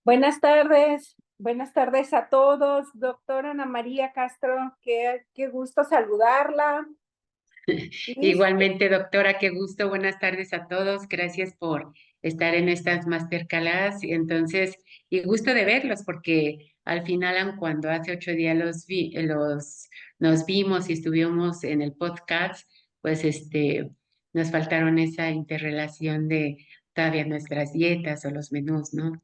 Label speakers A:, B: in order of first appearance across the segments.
A: buenas tardes a todos, doctora Ana María Castro, qué gusto saludarla. Listo.
B: Igualmente, doctora, qué gusto. Buenas tardes a todos. Gracias por estar en estas masterclass. Entonces, y gusto de verlos porque al final, aun cuando hace 8 días nos vimos y estuvimos en el podcast, pues nos faltaron esa interrelación de todavía nuestras dietas o los menús, ¿no?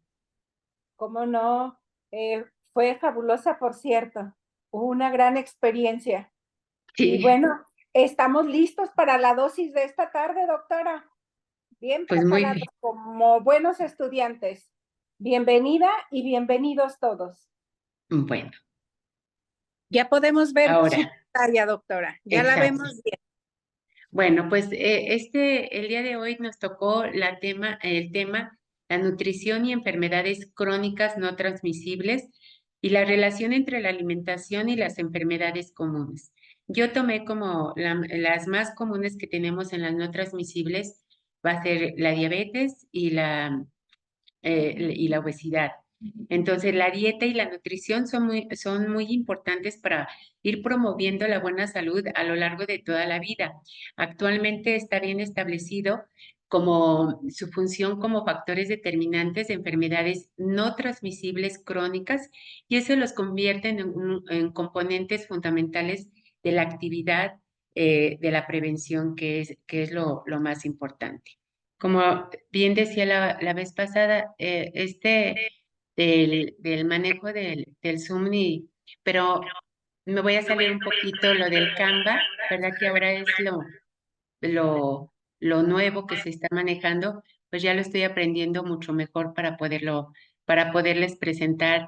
A: ¿Cómo no? Eh, Fue fabulosa, por cierto. Una gran experiencia. Y
B: Sí,
A: bueno, estamos listos para la dosis de esta tarde, doctora. Bien
B: pues muy
A: preparados
B: bien.
A: como buenos estudiantes. Bienvenida y bienvenidos todos.
B: Bueno,
A: Ya podemos ver su
B: ahora,
A: pantalla, doctora. Ya la
B: exacto.
A: vemos bien.
B: Bueno, pues el día de hoy nos tocó el tema, la nutrición y enfermedades crónicas no transmisibles y la relación entre la alimentación y las enfermedades comunes. Yo tomé como las más comunes que tenemos en las no transmisibles, va a ser la diabetes y la obesidad. Entonces, la dieta y la nutrición son muy importantes para ir promoviendo la buena salud a lo largo de toda la vida. Actualmente está bien establecido como su función como factores determinantes de enfermedades no transmisibles crónicas y eso los convierte en componentes fundamentales de la actividad de la prevención, que es lo más importante. Como bien decía la vez pasada, del manejo del Zoom, pero me voy a salir un poquito lo del Canva, ¿verdad? Que ahora es lo, lo nuevo que se está manejando, pues ya lo estoy aprendiendo mucho mejor para poderles presentar,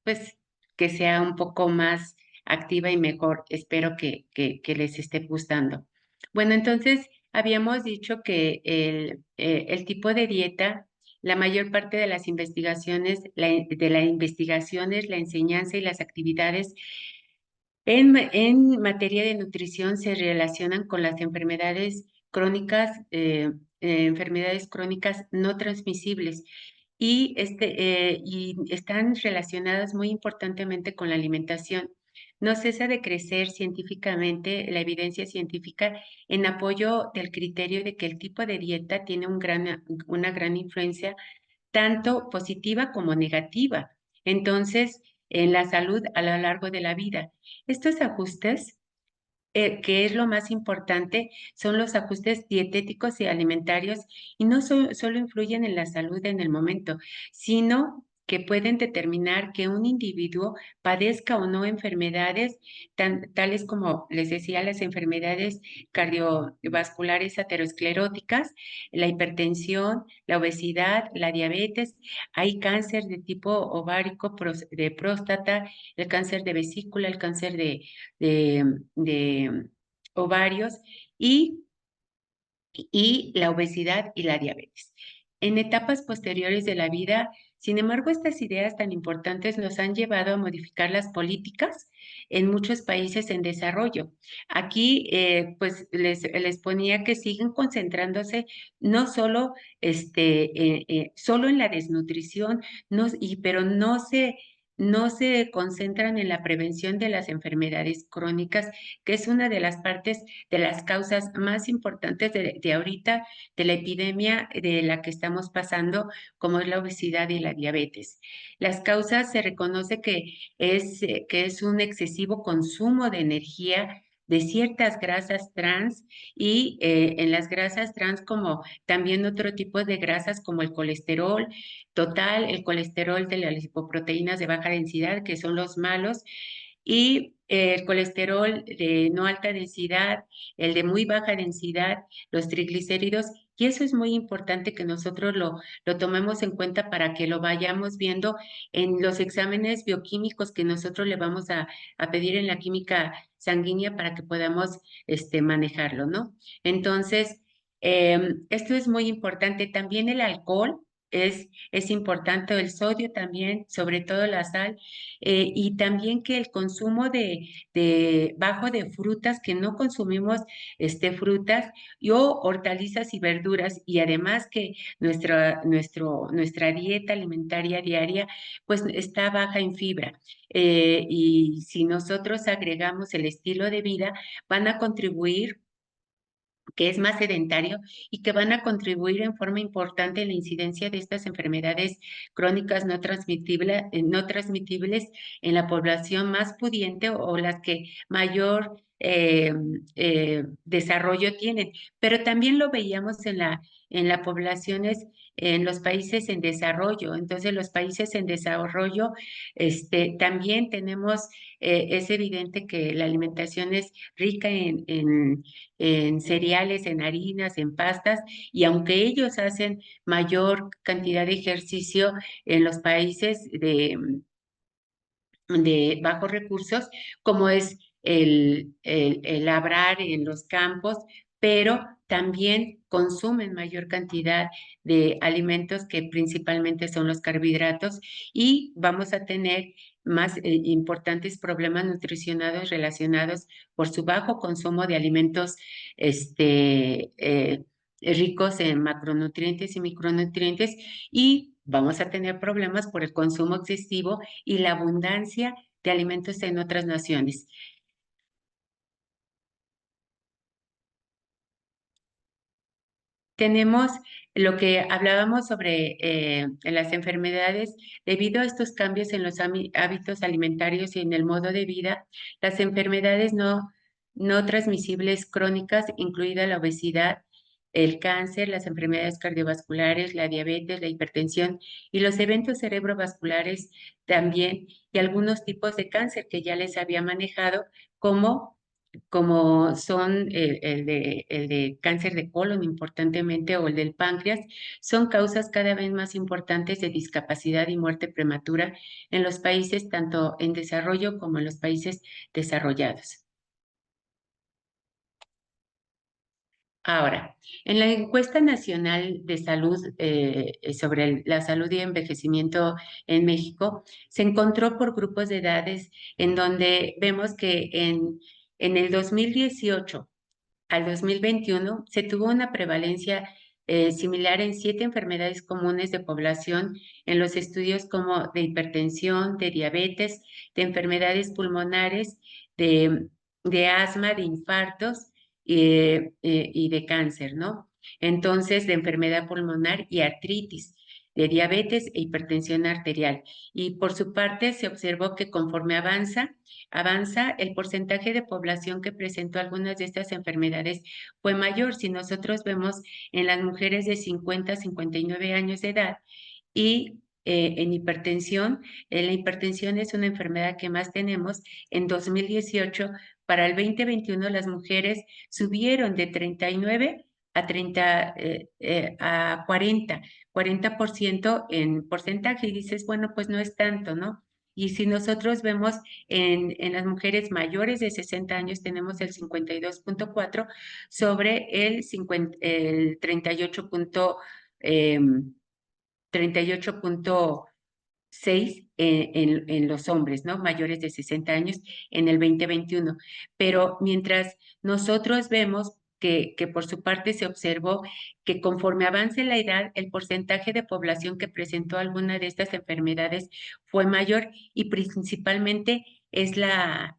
B: pues que sea un poco más activa y mejor. Espero que les esté gustando. Bueno, entonces habíamos dicho que el tipo de dieta, la mayor parte de las investigaciones, de las investigaciones, la enseñanza y las actividades en materia de nutrición se relacionan con las enfermedades crónicas no transmisibles y están relacionadas muy importantemente con la alimentación. No cesa de crecer científicamente la evidencia científica en apoyo del criterio de que el tipo de dieta tiene una gran influencia tanto positiva como negativa. Entonces, en la salud a lo largo de la vida. Estos ajustes, que es lo más importante, son los ajustes dietéticos y alimentarios y no solo influyen en la salud en el momento, sino que pueden determinar que un individuo padezca o no enfermedades tales como, les decía, las enfermedades cardiovasculares ateroscleróticas, la hipertensión, la obesidad, la diabetes, hay cáncer de tipo ovárico, de próstata, el cáncer de vesícula, el cáncer de ovarios y, y la obesidad y la diabetes. En etapas posteriores de la vida, sin embargo, estas ideas tan importantes nos han llevado a modificar las políticas en muchos países en desarrollo. Aquí, pues, les ponía que siguen concentrándose no solo, solo en la desnutrición, pero no se concentran en la prevención de las enfermedades crónicas, que es una de las partes de las causas más importantes de ahorita, de la epidemia de la que estamos pasando, como es la obesidad y la diabetes. Las causas se reconoce que es un excesivo consumo de energía de ciertas grasas trans y en las grasas trans como también otro tipo de grasas como el colesterol total, el colesterol de las lipoproteínas de baja densidad, que son los malos, y el colesterol de no alta densidad, el de muy baja densidad, los triglicéridos, y eso es muy importante que nosotros lo tomemos en cuenta para que lo vayamos viendo en los exámenes bioquímicos que nosotros le vamos a pedir en la química sanguínea para que podamos manejarlo, ¿no? Entonces, esto es muy importante. También el alcohol es importante el sodio también, sobre todo la sal, y también que el consumo de bajo de frutas, que no consumimos frutas o hortalizas y verduras, y además que nuestra dieta alimentaria diaria pues está baja en fibra. Y si nosotros agregamos el estilo de vida, van a contribuir, que es más sedentario y que van a contribuir en forma importante en la incidencia de estas enfermedades crónicas no transmitibles en la población más pudiente o las que mayor desarrollo tienen. Pero también lo veíamos en las poblaciones en los países en desarrollo. Entonces, los países en desarrollo, también tenemos, es evidente que la alimentación es rica en cereales, en harinas, en pastas, y aunque ellos hacen mayor cantidad de ejercicio en los países de bajos recursos, como es el labrar en los campos, pero también consumen mayor cantidad de alimentos que principalmente son los carbohidratos, y vamos a tener más importantes problemas nutricionales relacionados por su bajo consumo de alimentos ricos en macronutrientes y micronutrientes, y vamos a tener problemas por el consumo excesivo y la abundancia de alimentos en otras naciones. Tenemos lo que hablábamos sobre las enfermedades. Debido a estos cambios en los hábitos alimentarios y en el modo de vida, las enfermedades no transmisibles crónicas, incluida la obesidad, el cáncer, las enfermedades cardiovasculares, la diabetes, la hipertensión y los eventos cerebrovasculares también, y algunos tipos de cáncer que ya les había manejado, como son el de cáncer de colon importantemente, o el del páncreas, son causas cada vez más importantes de discapacidad y muerte prematura en los países tanto en desarrollo como en los países desarrollados. Ahora, en la encuesta nacional de salud sobre la salud y envejecimiento en México, se encontró por grupos de edades, en donde vemos que en el 2018 al 2021 se tuvo una prevalencia similar en 7 enfermedades comunes de población en los estudios, como de hipertensión, de diabetes, de enfermedades pulmonares, de, de asma, de infartos y de cáncer, ¿no? Entonces, de enfermedad pulmonar y artritis, de diabetes e hipertensión arterial. Y por su parte, se observó que conforme avanza, el porcentaje de población que presentó algunas de estas enfermedades fue mayor. Si nosotros vemos en las mujeres de 50 a 59 años de edad, y en hipertensión, la hipertensión es una enfermedad que más tenemos. En 2018, para el 2021, las mujeres subieron de 39 a 30, a 40% en porcentaje, y dices, bueno, pues no es tanto, ¿no? Y si nosotros vemos en las mujeres mayores de 60 años, tenemos el 52.4 sobre el 38.6 en los hombres, ¿no? Mayores de 60 años en el 2021. Pero mientras nosotros vemos que por su parte se observó que conforme avance la edad, el porcentaje de población que presentó alguna de estas enfermedades fue mayor, y principalmente es la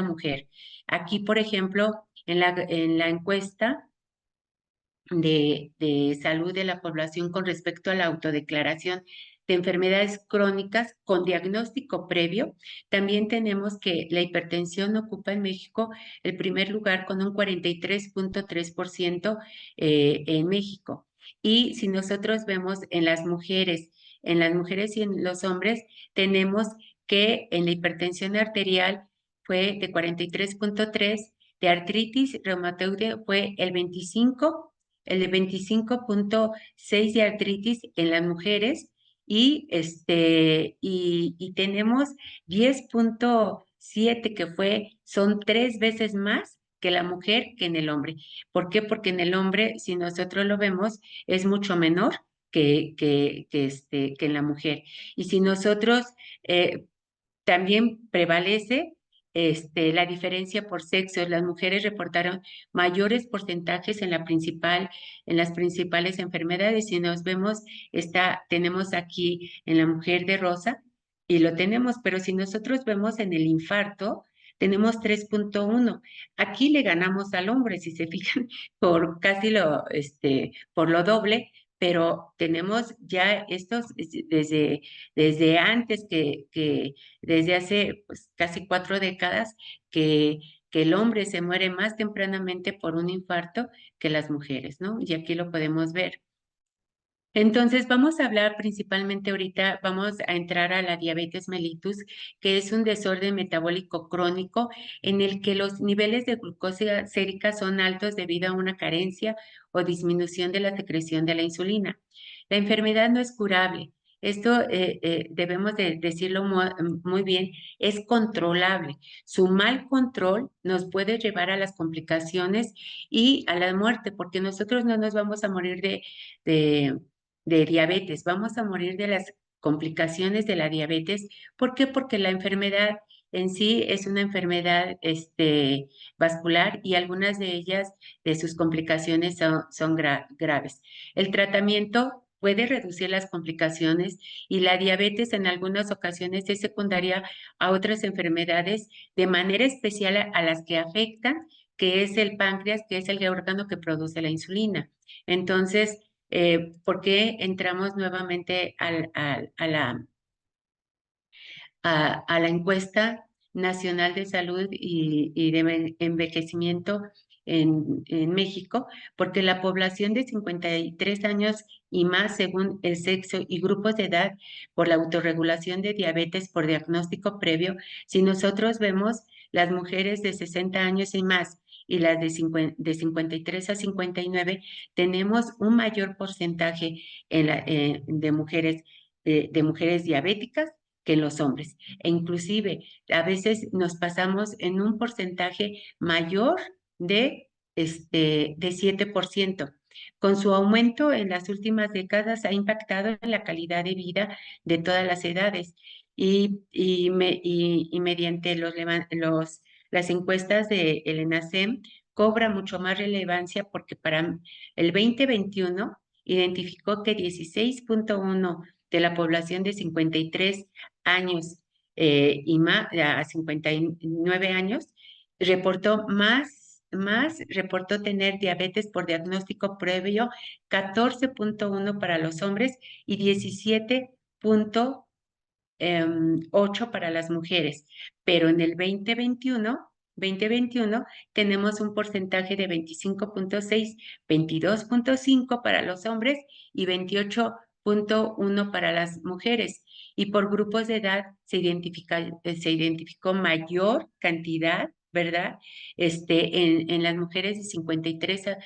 B: mujer. Aquí, por ejemplo, en la encuesta de salud de la población con respecto a la autodeclaración de enfermedades crónicas con diagnóstico previo, también tenemos que la hipertensión ocupa en México el primer lugar con un 43.3% en México. Y si nosotros vemos en las mujeres y en los hombres, tenemos que en la hipertensión arterial fue de 43.3, de artritis reumatoide fue el de 25.6 de artritis en las mujeres, y tenemos 10.7 son 3 veces más que la mujer que en el hombre. ¿Por qué? Porque en el hombre, si nosotros lo vemos, es mucho menor que en la mujer. Y si nosotros también prevalece la diferencia por sexo. Las mujeres reportaron mayores porcentajes en las principales enfermedades. Si nos vemos, tenemos aquí en la mujer de rosa y lo tenemos, pero si nosotros vemos en el infarto, tenemos 3.1. Aquí le ganamos al hombre, si se fijan, por casi por lo doble, pero tenemos ya desde antes desde hace pues, casi 4 décadas que el hombre se muere más tempranamente por un infarto que las mujeres, ¿no? Y aquí lo podemos ver. Entonces, vamos a hablar principalmente ahorita, vamos a entrar a la diabetes mellitus, que es un desorden metabólico crónico en el que los niveles de glucosa sérica son altos debido a una carencia o disminución de la secreción de la insulina. La enfermedad no es curable. Esto debemos de decirlo muy bien, es controlable. Su mal control nos puede llevar a las complicaciones y a la muerte, porque nosotros no nos vamos a morir de de diabetes, vamos a morir de las complicaciones de la diabetes. ¿Por qué? Porque la enfermedad en sí es una enfermedad vascular y algunas de ellas, de sus complicaciones son graves. El tratamiento puede reducir las complicaciones y la diabetes en algunas ocasiones es secundaria a otras enfermedades, de manera especial a las que afectan, que es el páncreas, que es el órgano que produce la insulina. Entonces, ¿por qué entramos nuevamente a la encuesta nacional de salud y de envejecimiento en México? Porque la población de 53 años y más, según el sexo y grupos de edad, por la autorregulación de diabetes por diagnóstico previo, si nosotros vemos las mujeres de 60 años y más y las de 53 a 59, tenemos un mayor porcentaje de mujeres diabéticas que en los hombres. E inclusive a veces nos pasamos en un porcentaje mayor de 7%. Con su aumento en las últimas décadas ha impactado en la calidad de vida de todas las edades y mediante las encuestas de el ENASEM cobra mucho más relevancia porque para el 2021 identificó que 16.1 de la población de 53 años y más, a 59 años, reportó tener diabetes por diagnóstico previo, 14.1 para los hombres y 17.8 para las mujeres. Pero en el 2021 tenemos un porcentaje de 25.6, 22.5 para los hombres y 28.1 para las mujeres. Y por grupos de edad se identificó mayor cantidad, ¿verdad? En las mujeres de 53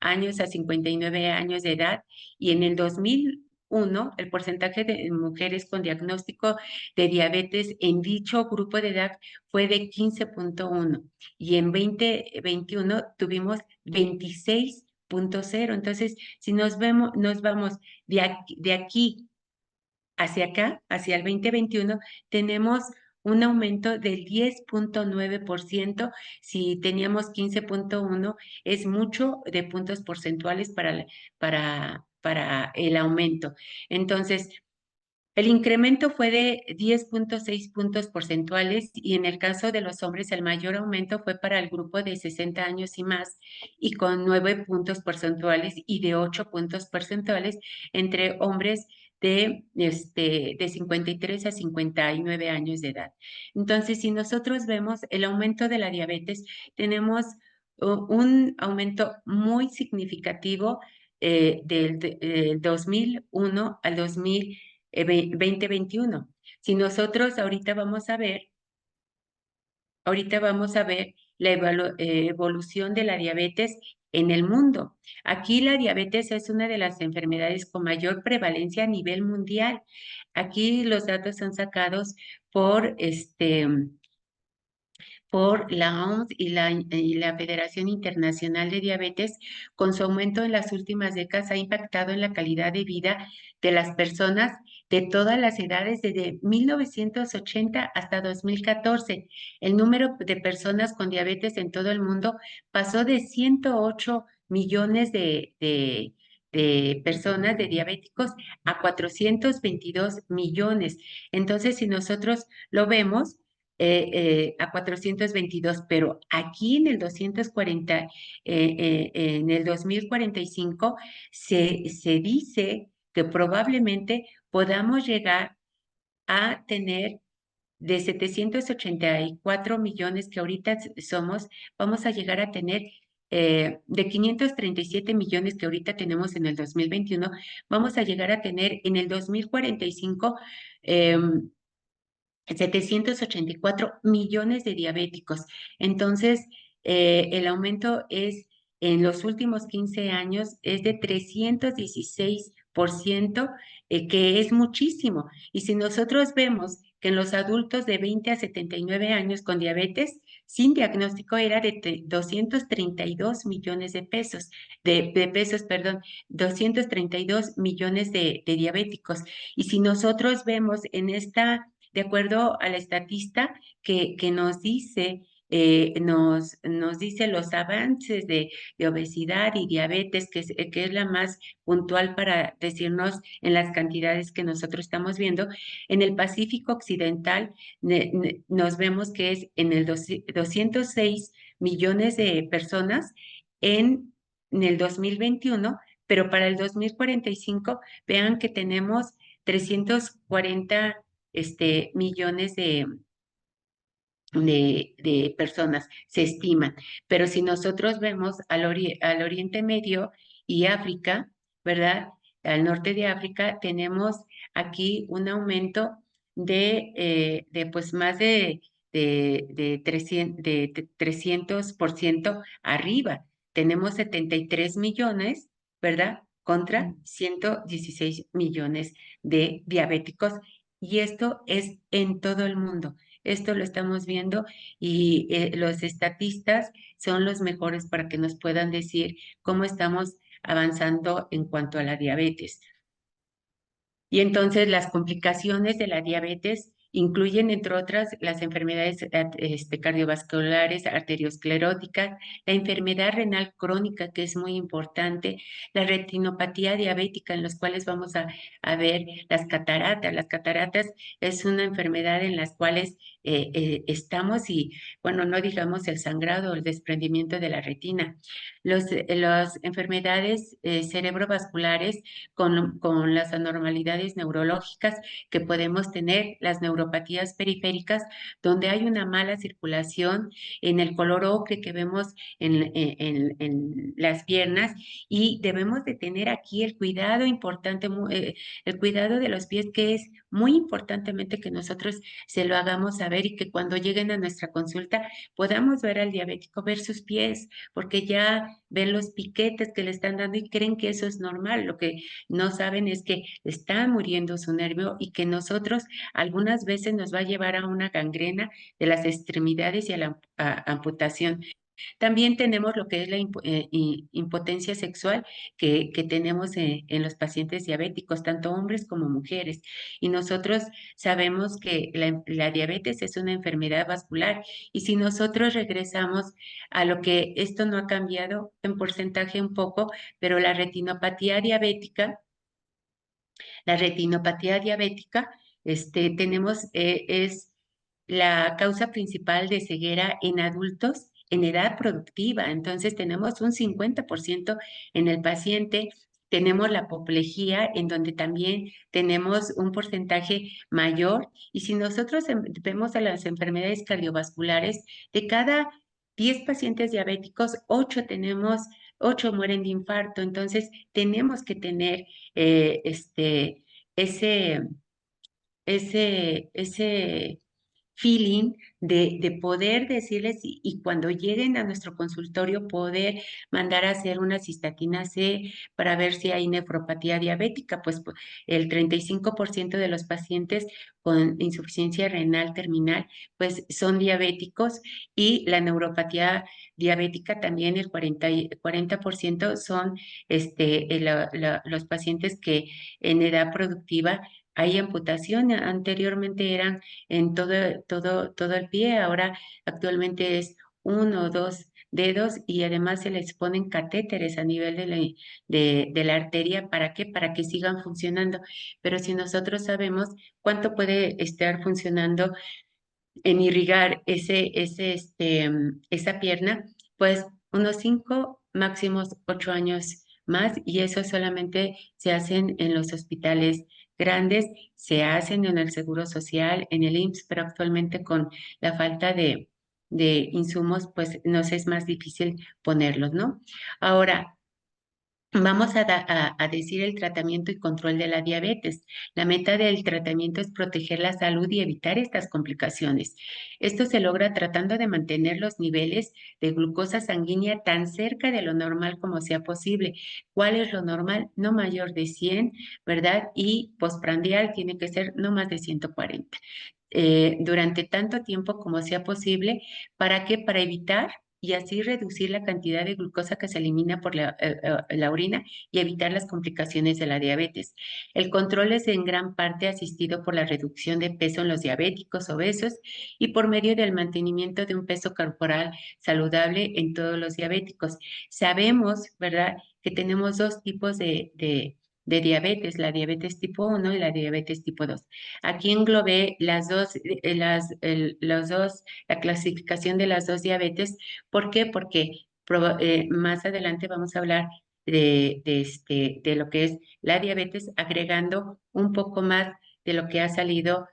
B: años a 59 años de edad, y en el 2001 el porcentaje de mujeres con diagnóstico de diabetes en dicho grupo de edad fue de 15.1 y en 2021 tuvimos 26.0. Entonces, si nos vamos de aquí hacia acá, hacia el 2021, tenemos un aumento del 10.9%. Si teníamos 15.1, es mucho de puntos porcentuales para el aumento. Entonces, el incremento fue de 10.6 puntos porcentuales y en el caso de los hombres el mayor aumento fue para el grupo de 60 años y más y con 9 puntos porcentuales y de 8 puntos porcentuales entre hombres de 53 a 59 años de edad. Entonces, si nosotros vemos el aumento de la diabetes, tenemos un aumento muy significativo del 2001 al 2021. Si nosotros ahorita vamos a ver la evolución de la diabetes en el mundo. Aquí la diabetes es una de las enfermedades con mayor prevalencia a nivel mundial. Aquí los datos son sacados por por la OMS y la Federación Internacional de Diabetes, con su aumento en las últimas décadas ha impactado en la calidad de vida de las personas de todas las edades desde 1980 hasta 2014. El número de personas con diabetes en todo el mundo pasó de 108 millones de personas de diabéticos a 422 millones. Entonces, si nosotros lo vemos, a 422, pero aquí en el 240, en el 2045, se dice que probablemente podamos llegar a tener de 784 millones que ahorita somos, vamos a llegar a tener de 537 millones que ahorita tenemos en el 2021, vamos a llegar a tener en el 2045 eh, 784 millones de diabéticos. Entonces, el aumento es, en los últimos 15 años, es de 316%, que es muchísimo. Y si nosotros vemos que en los adultos de 20 a 79 años con diabetes, sin diagnóstico era de 232 millones de pesos, perdón, 232 millones de diabéticos. Y si nosotros vemos en esta de acuerdo a la estatista que nos dice, nos dice los avances de obesidad y diabetes, que es la más puntual para decirnos en las cantidades que nosotros estamos viendo. En el Pacífico Occidental nos vemos que es en el 206 millones de personas en el 2021, pero para el 2045 vean que tenemos 340 millones de personas, se estiman. Pero si nosotros vemos al Oriente Medio y África, ¿verdad? Al norte de África, tenemos aquí un aumento de pues más de 300% arriba. Tenemos 73 millones, ¿verdad? Contra 116 millones de diabéticos. Y esto es en todo el mundo. Esto lo estamos viendo y los estatistas son los mejores para que nos puedan decir cómo estamos avanzando en cuanto a la diabetes. Y entonces las complicaciones de la diabetes incluyen, entre otras, las enfermedades cardiovasculares, arterioscleróticas, la enfermedad renal crónica, que es muy importante, la retinopatía diabética, en los cuales vamos a ver las cataratas. Las cataratas es una enfermedad en las cuales estamos y, bueno, no digamos el sangrado o el desprendimiento de la retina. Las enfermedades cerebrovasculares con las anormalidades neurológicas que podemos tener, las neuropatías periféricas, donde hay una mala circulación en el color ocre que vemos en las piernas, y debemos de tener aquí el cuidado importante, el cuidado de los pies, que es muy importantemente que nosotros se lo hagamos saber y que cuando lleguen a nuestra consulta podamos ver al diabético, ver sus pies, porque ya ven los piquetes que le están dando y creen que eso es normal. Lo que no saben es que está muriendo su nervio y que nosotros algunas veces nos va a llevar a una gangrena de las extremidades y a la amputación. También tenemos lo que es la impotencia sexual que tenemos en los pacientes diabéticos, tanto hombres como mujeres. Y nosotros sabemos que la diabetes es una enfermedad vascular, y si nosotros regresamos a lo que esto no ha cambiado en porcentaje un poco, pero la retinopatía diabética, tenemos, es la causa principal de ceguera en adultos en edad productiva. Entonces tenemos un 50% en el paciente. Tenemos la apoplejía, en donde también tenemos un porcentaje mayor. Y si nosotros vemos a las enfermedades cardiovasculares, de cada 10 pacientes diabéticos, 8 mueren de infarto. Entonces tenemos que tener ese, ese feeling de poder decirles y cuando lleguen a nuestro consultorio poder mandar a hacer una cistatina C para ver si hay nefropatía diabética, pues el 35% de los pacientes con insuficiencia renal terminal pues son diabéticos y la neuropatía diabética también el 40% son los pacientes que en edad productiva hay amputación. Anteriormente eran en todo el pie, ahora actualmente es uno o dos dedos y además se les ponen catéteres a nivel de la arteria. ¿Para qué? Para que sigan funcionando. Pero si nosotros sabemos cuánto puede estar funcionando en irrigar esa pierna, pues unos 5, máximos 8 años más, y eso solamente se hacen en los hospitales grandes, se hacen en el Seguro Social, en el IMSS, pero actualmente con la falta de insumos, pues nos es más difícil ponerlos, ¿no? Ahora, vamos a decir el tratamiento y control de la diabetes. La meta del tratamiento es proteger la salud y evitar estas complicaciones. Esto se logra tratando de mantener los niveles de glucosa sanguínea tan cerca de lo normal como sea posible. ¿Cuál es lo normal? No mayor de 100, ¿verdad? Y postprandial tiene que ser no más de 140. Durante tanto tiempo como sea posible. ¿Para qué? Para evitar y así reducir la cantidad de glucosa que se elimina por la orina y evitar las complicaciones de la diabetes. El control es en gran parte asistido por la reducción de peso en los diabéticos obesos y por medio del mantenimiento de un peso corporal saludable en todos los diabéticos. Sabemos, ¿verdad?, que tenemos dos tipos de diabetes, la diabetes tipo 1 y la diabetes tipo 2. Aquí englobé las dos, los dos, la clasificación de las dos diabetes. ¿Por qué? Porque más adelante vamos a hablar de lo que es la diabetes, agregando un poco más de lo que ha salido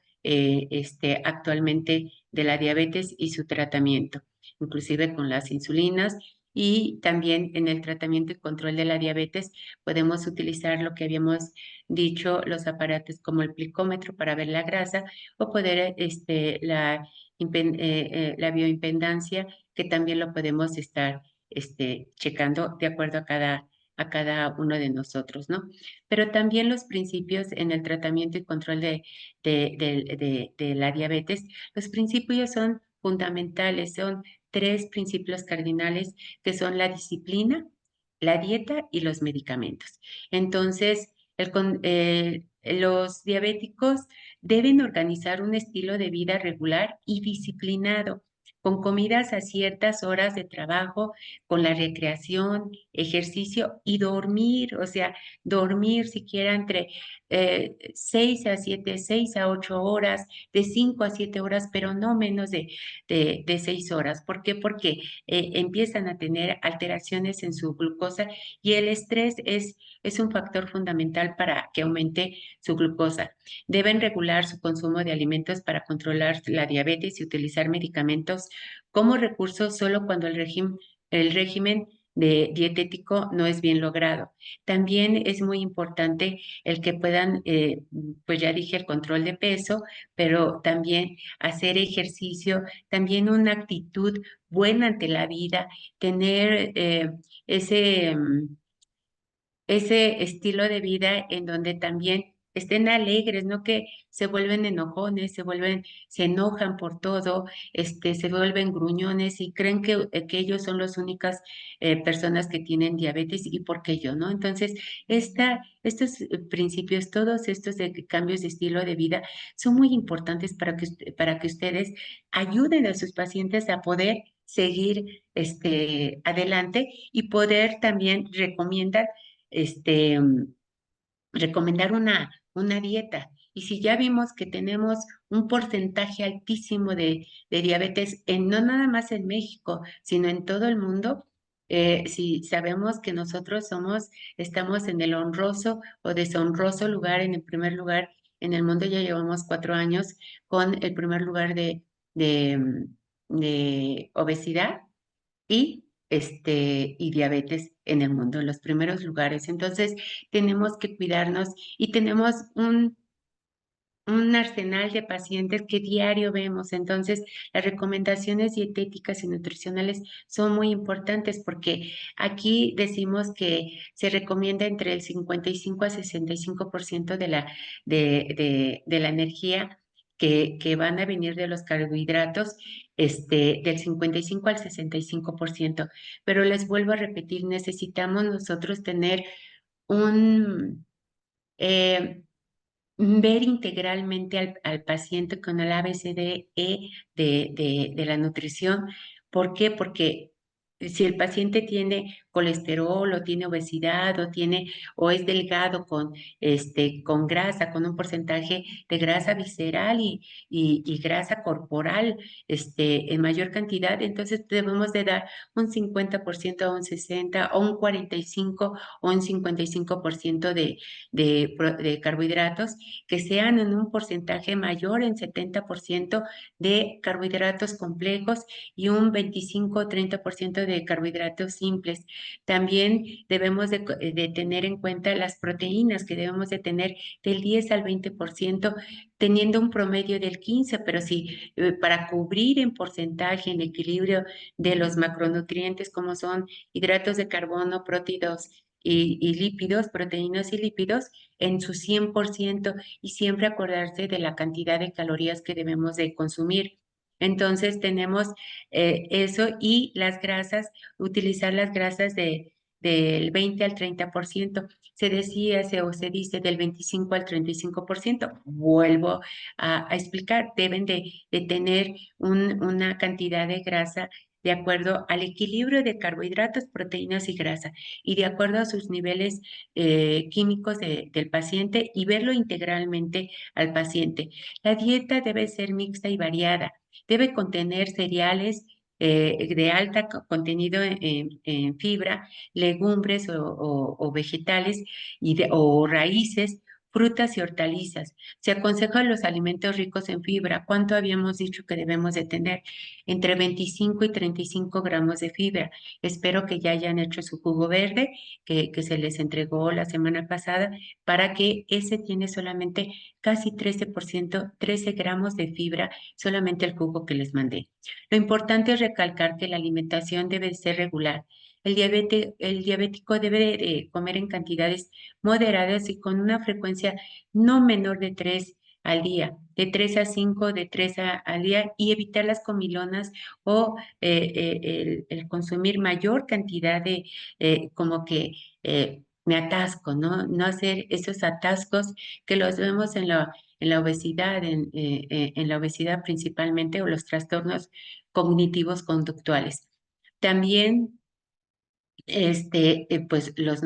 B: actualmente de la diabetes y su tratamiento, inclusive con las insulinas. Y también en el tratamiento y control de la diabetes podemos utilizar lo que habíamos dicho, los aparatos como el glicómetro para ver la grasa o poder la bioimpedancia, que también lo podemos estar checando de acuerdo a cada uno de nosotros, ¿no? Pero también los principios en el tratamiento y control de la diabetes, los principios son fundamentales, son tres principios cardinales que son la disciplina, la dieta y los medicamentos. Entonces, los diabéticos deben organizar un estilo de vida regular y disciplinado, con comidas a ciertas horas de trabajo, con la recreación, ejercicio y dormir, o sea, dormir siquiera entre 6 a 7, 6 a 8 horas, de 5 a 7 horas, pero no menos de 6 horas. ¿Por qué? Porque empiezan a tener alteraciones en su glucosa y el estrés es un factor fundamental para que aumente su glucosa. Deben regular su consumo de alimentos para controlar la diabetes y utilizar medicamentos como recurso solo cuando el régimen dietético no es bien logrado. También es muy importante el que puedan, pues ya dije, el control de peso, pero también hacer ejercicio, también una actitud buena ante la vida, tener ese... ese estilo de vida en donde también estén alegres, no que se vuelven enojones, se enojan por todo, se vuelven gruñones y creen que ellos son las únicas personas que tienen diabetes y por qué yo, ¿no? Entonces, estos principios, todos estos cambios de estilo de vida son muy importantes para que ustedes ayuden a sus pacientes a poder seguir adelante y poder también este, recomendar una dieta. Y si ya vimos que tenemos un porcentaje altísimo de diabetes, no nada más en México, sino en todo el mundo, si sabemos que nosotros estamos en el honroso o deshonroso lugar, en el primer lugar en el mundo, ya llevamos 4 años con el primer lugar de obesidad y diabetes en el mundo, en los primeros lugares. Entonces, tenemos que cuidarnos y tenemos un arsenal de pacientes que diario vemos. Entonces, las recomendaciones dietéticas y nutricionales son muy importantes porque aquí decimos que se recomienda entre el 55 a 65% de la energía que van a venir de los carbohidratos, del 55 al 65%. Pero les vuelvo a repetir, necesitamos nosotros tener un... eh, ver integralmente al paciente con el ABCDE de la nutrición. ¿Por qué? Porque si el paciente tiene colesterol o tiene obesidad o es delgado con grasa, con un porcentaje de grasa visceral y grasa corporal, en mayor cantidad, entonces debemos de dar un 50% o un 60% o un 45% o un 55% de carbohidratos que sean en un porcentaje mayor, en 70% de carbohidratos complejos y un 25 o 30% de carbohidratos simples. También debemos de tener en cuenta las proteínas que debemos de tener del 10 al 20%, teniendo un promedio del 15%, pero sí, para cubrir en porcentaje, en equilibrio de los macronutrientes como son hidratos de carbono, prótidos y lípidos, proteínas y lípidos, en su 100% y siempre acordarse de la cantidad de calorías que debemos de consumir. Entonces tenemos eso y las grasas, utilizar las grasas del 20 al 30%. Se decía o se dice del 25 al 35%. Vuelvo a explicar, deben de tener una cantidad de grasa de acuerdo al equilibrio de carbohidratos, proteínas y grasa y de acuerdo a sus niveles químicos del paciente y verlo integralmente al paciente. La dieta debe ser mixta y variada. Debe contener cereales de alta contenido en fibra, legumbres o vegetales o raíces, frutas y hortalizas. Se aconsejan los alimentos ricos en fibra. ¿Cuánto habíamos dicho que debemos de tener? Entre 25 y 35 gramos de fibra. Espero que ya hayan hecho su jugo verde que se les entregó la semana pasada para que ese tiene solamente casi 13%, 13 gramos de fibra, solamente el jugo que les mandé. Lo importante es recalcar que la alimentación debe ser regular. El diabético debe de comer en cantidades moderadas y con una frecuencia no menor de 3 al día, de 3 a 5, de 3 al día y evitar las comilonas o el consumir mayor cantidad de como que me atasco, ¿no? No hacer esos atascos que los vemos en la obesidad, en la obesidad principalmente o los trastornos cognitivos conductuales. También pues los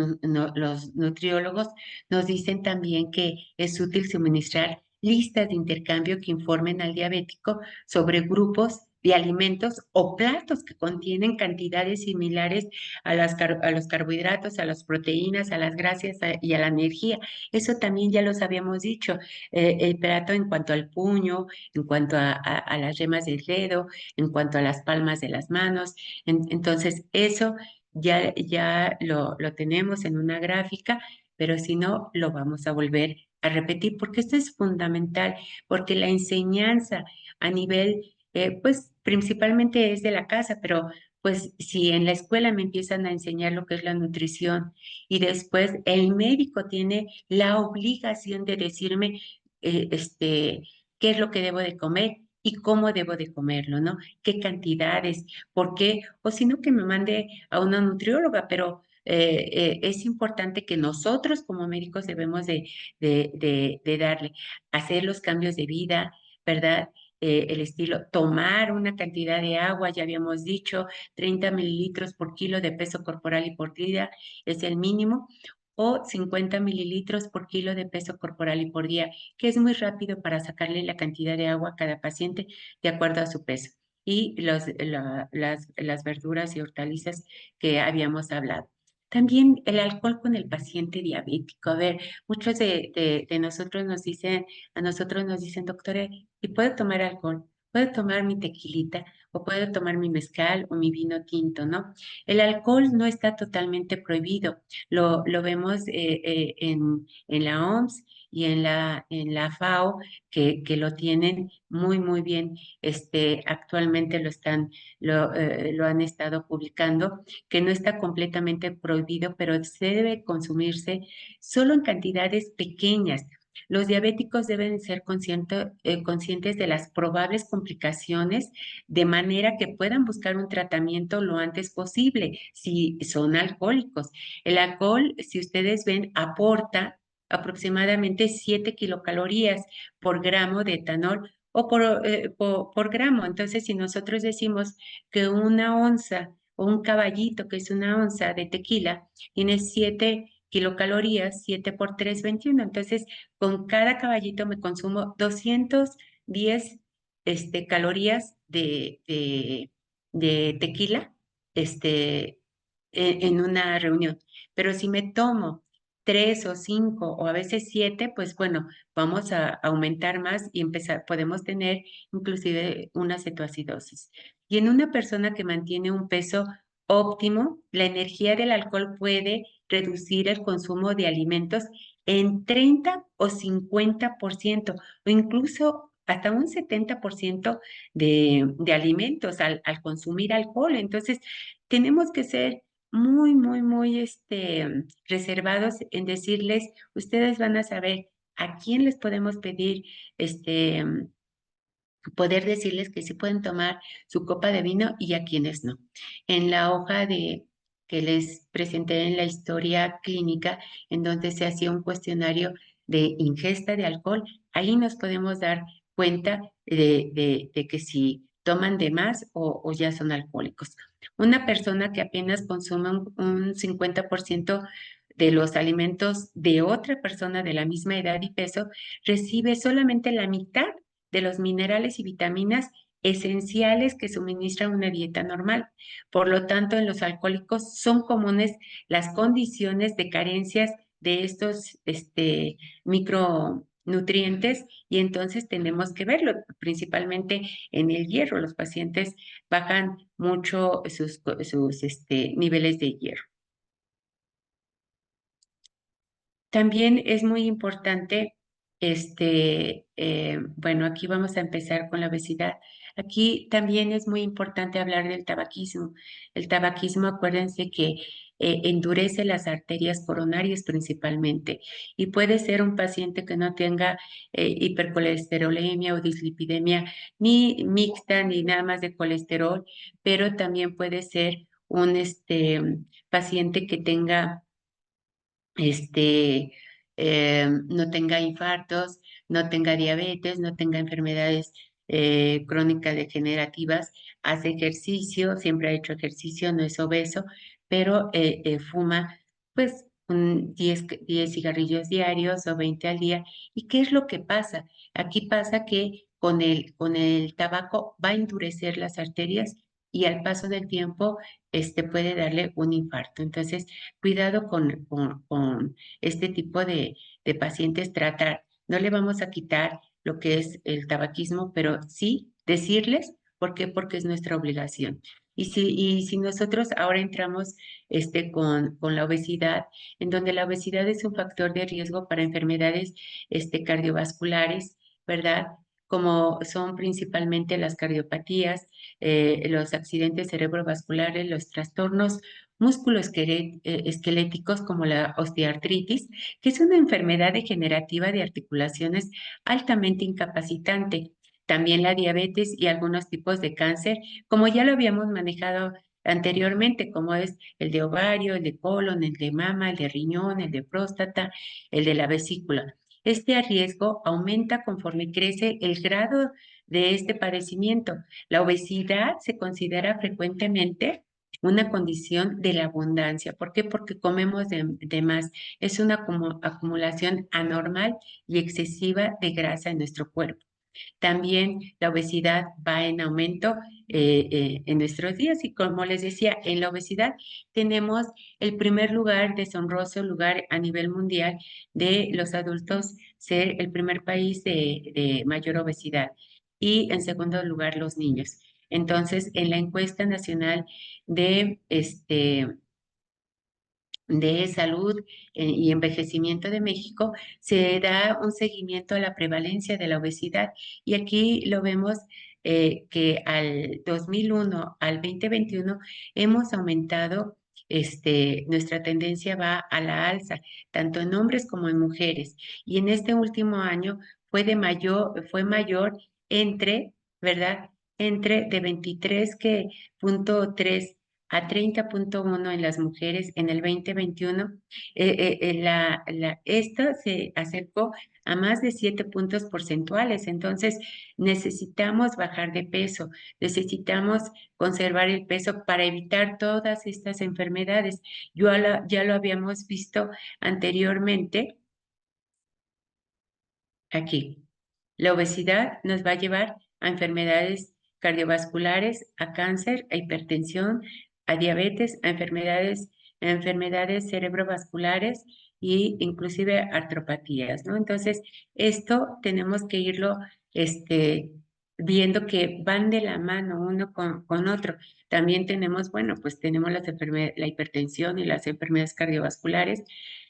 B: nutriólogos nos dicen también que es útil suministrar listas de intercambio que informen al diabético sobre grupos de alimentos o platos que contienen cantidades similares a los carbohidratos, a las proteínas, a las grasas y a la energía. Eso también ya los habíamos dicho. El plato en cuanto al puño, en cuanto a las yemas del dedo, en cuanto a las palmas de las manos. Entonces, eso ya lo tenemos en una gráfica, pero si no, lo vamos a volver a repetir, porque esto es fundamental, porque la enseñanza a nivel, pues principalmente es de la casa, pero pues si en la escuela me empiezan a enseñar lo que es la nutrición y después el médico tiene la obligación de decirme qué es lo que debo de comer y cómo debo de comerlo, ¿no? ¿Qué cantidades? ¿Por qué? O si no, que me mande a una nutrióloga, pero es importante que nosotros como médicos debemos de darle, hacer los cambios de vida, ¿verdad? El estilo, tomar una cantidad de agua, ya habíamos dicho, 30 mililitros por kilo de peso corporal y por día es el mínimo, o 50 mililitros por kilo de peso corporal y por día, que es muy rápido para sacarle la cantidad de agua a cada paciente de acuerdo a su peso y las verduras y hortalizas que habíamos hablado. También el alcohol con el paciente diabético. A ver, muchos de nosotros a nosotros nos dicen, doctora, ¿y puedo tomar alcohol? ¿Puedo tomar mi tequilita? ¿O puedo tomar mi mezcal o mi vino tinto? ¿No? El alcohol no está totalmente prohibido. Lo vemos en la OMS y en la FAO, que lo tienen muy, muy bien, actualmente lo han estado publicando, que no está completamente prohibido, pero se debe consumirse solo en cantidades pequeñas. Los diabéticos deben ser conscientes de las probables complicaciones de manera que puedan buscar un tratamiento lo antes posible si son alcohólicos. El alcohol, si ustedes ven, aporta aproximadamente 7 kilocalorías por gramo de etanol o por gramo. Entonces, si nosotros decimos que una onza o un caballito, que es una onza de tequila, tiene 7 kilocalorías, 7 por 3, 21. Entonces, con cada caballito me consumo 210 calorías de tequila en una reunión. Pero si me tomo 3 o 5 o a veces 7, pues bueno, vamos a aumentar más y podemos tener inclusive una cetoacidosis. Y en una persona que mantiene un peso óptimo, la energía del alcohol puede reducir el consumo de alimentos en 30 o 50% o incluso hasta un 70% de alimentos al consumir alcohol. Entonces, tenemos que ser muy, muy, muy reservados en decirles, ustedes van a saber a quién les podemos pedir este, poder decirles que sí pueden tomar su copa de vino y a quienes no. En la hoja que les presenté en la historia clínica, en donde se hacía un cuestionario de ingesta de alcohol, ahí nos podemos dar cuenta de que si toman de más o ya son alcohólicos. Una persona que apenas consume un 50% de los alimentos de otra persona de la misma edad y peso, recibe solamente la mitad de los minerales y vitaminas esenciales que suministra una dieta normal. Por lo tanto, en los alcohólicos son comunes las condiciones de carencias de estos micronutrientes y entonces tenemos que verlo, principalmente en el hierro. Los pacientes bajan mucho sus niveles de hierro. También es muy importante, bueno, aquí vamos a empezar con la obesidad. Aquí también es muy importante hablar del tabaquismo. El tabaquismo, acuérdense que endurece las arterias coronarias principalmente y puede ser un paciente que no tenga hipercolesterolemia o dislipidemia ni mixta ni nada más de colesterol, pero también puede ser un paciente que tenga este, no tenga infartos, no tenga diabetes, no tenga enfermedades crónicas degenerativas, hace ejercicio, siempre ha hecho ejercicio, no es obeso, pero fuma pues 10 cigarrillos diarios o 20 al día. ¿Y qué es lo que pasa? Aquí pasa que con el tabaco va a endurecer las arterias y al paso del tiempo puede darle un infarto. Entonces, cuidado con este tipo de pacientes, tratar. No le vamos a quitar lo que es el tabaquismo, pero sí decirles por qué, porque es nuestra obligación. Y si nosotros ahora entramos con la obesidad, en donde la obesidad es un factor de riesgo para enfermedades cardiovasculares, ¿verdad? Como son principalmente las cardiopatías, los accidentes cerebrovasculares, los trastornos esqueléticos como la osteoartritis, que es una enfermedad degenerativa de articulaciones altamente incapacitante. También la diabetes y algunos tipos de cáncer, como ya lo habíamos manejado anteriormente, como es el de ovario, el de colon, el de mama, el de riñón, el de próstata, el de la vesícula. Este riesgo aumenta conforme crece el grado de este padecimiento. La obesidad se considera frecuentemente una condición de la abundancia. ¿Por qué? Porque comemos de más. Es una acumulación anormal y excesiva de grasa en nuestro cuerpo. También la obesidad va en aumento en nuestros días y como les decía, en la obesidad tenemos el primer lugar, deshonroso lugar a nivel mundial de los adultos ser el primer país de mayor obesidad y en segundo lugar los niños. Entonces, en la encuesta nacional de de Salud y Envejecimiento de México, se da un seguimiento a la prevalencia de la obesidad. Y aquí lo vemos que al 2001 al 2021 hemos aumentado, nuestra tendencia va a la alza, tanto en hombres como en mujeres. Y en este último año fue mayor entre, ¿verdad? Entre de 23,3 a 30,1 en las mujeres en el 2021. Esta se acercó a más de 7 puntos porcentuales. Entonces, necesitamos bajar de peso, necesitamos conservar el peso para evitar todas estas enfermedades. Ya lo habíamos visto anteriormente aquí. La obesidad nos va a llevar a enfermedades cardiovasculares, a cáncer, a hipertensión, a diabetes, a enfermedades cerebrovasculares e inclusive artropatías, ¿no? Entonces, esto tenemos que irlo viendo que van de la mano uno con otro. También tenemos, bueno, pues tenemos la hipertensión y las enfermedades cardiovasculares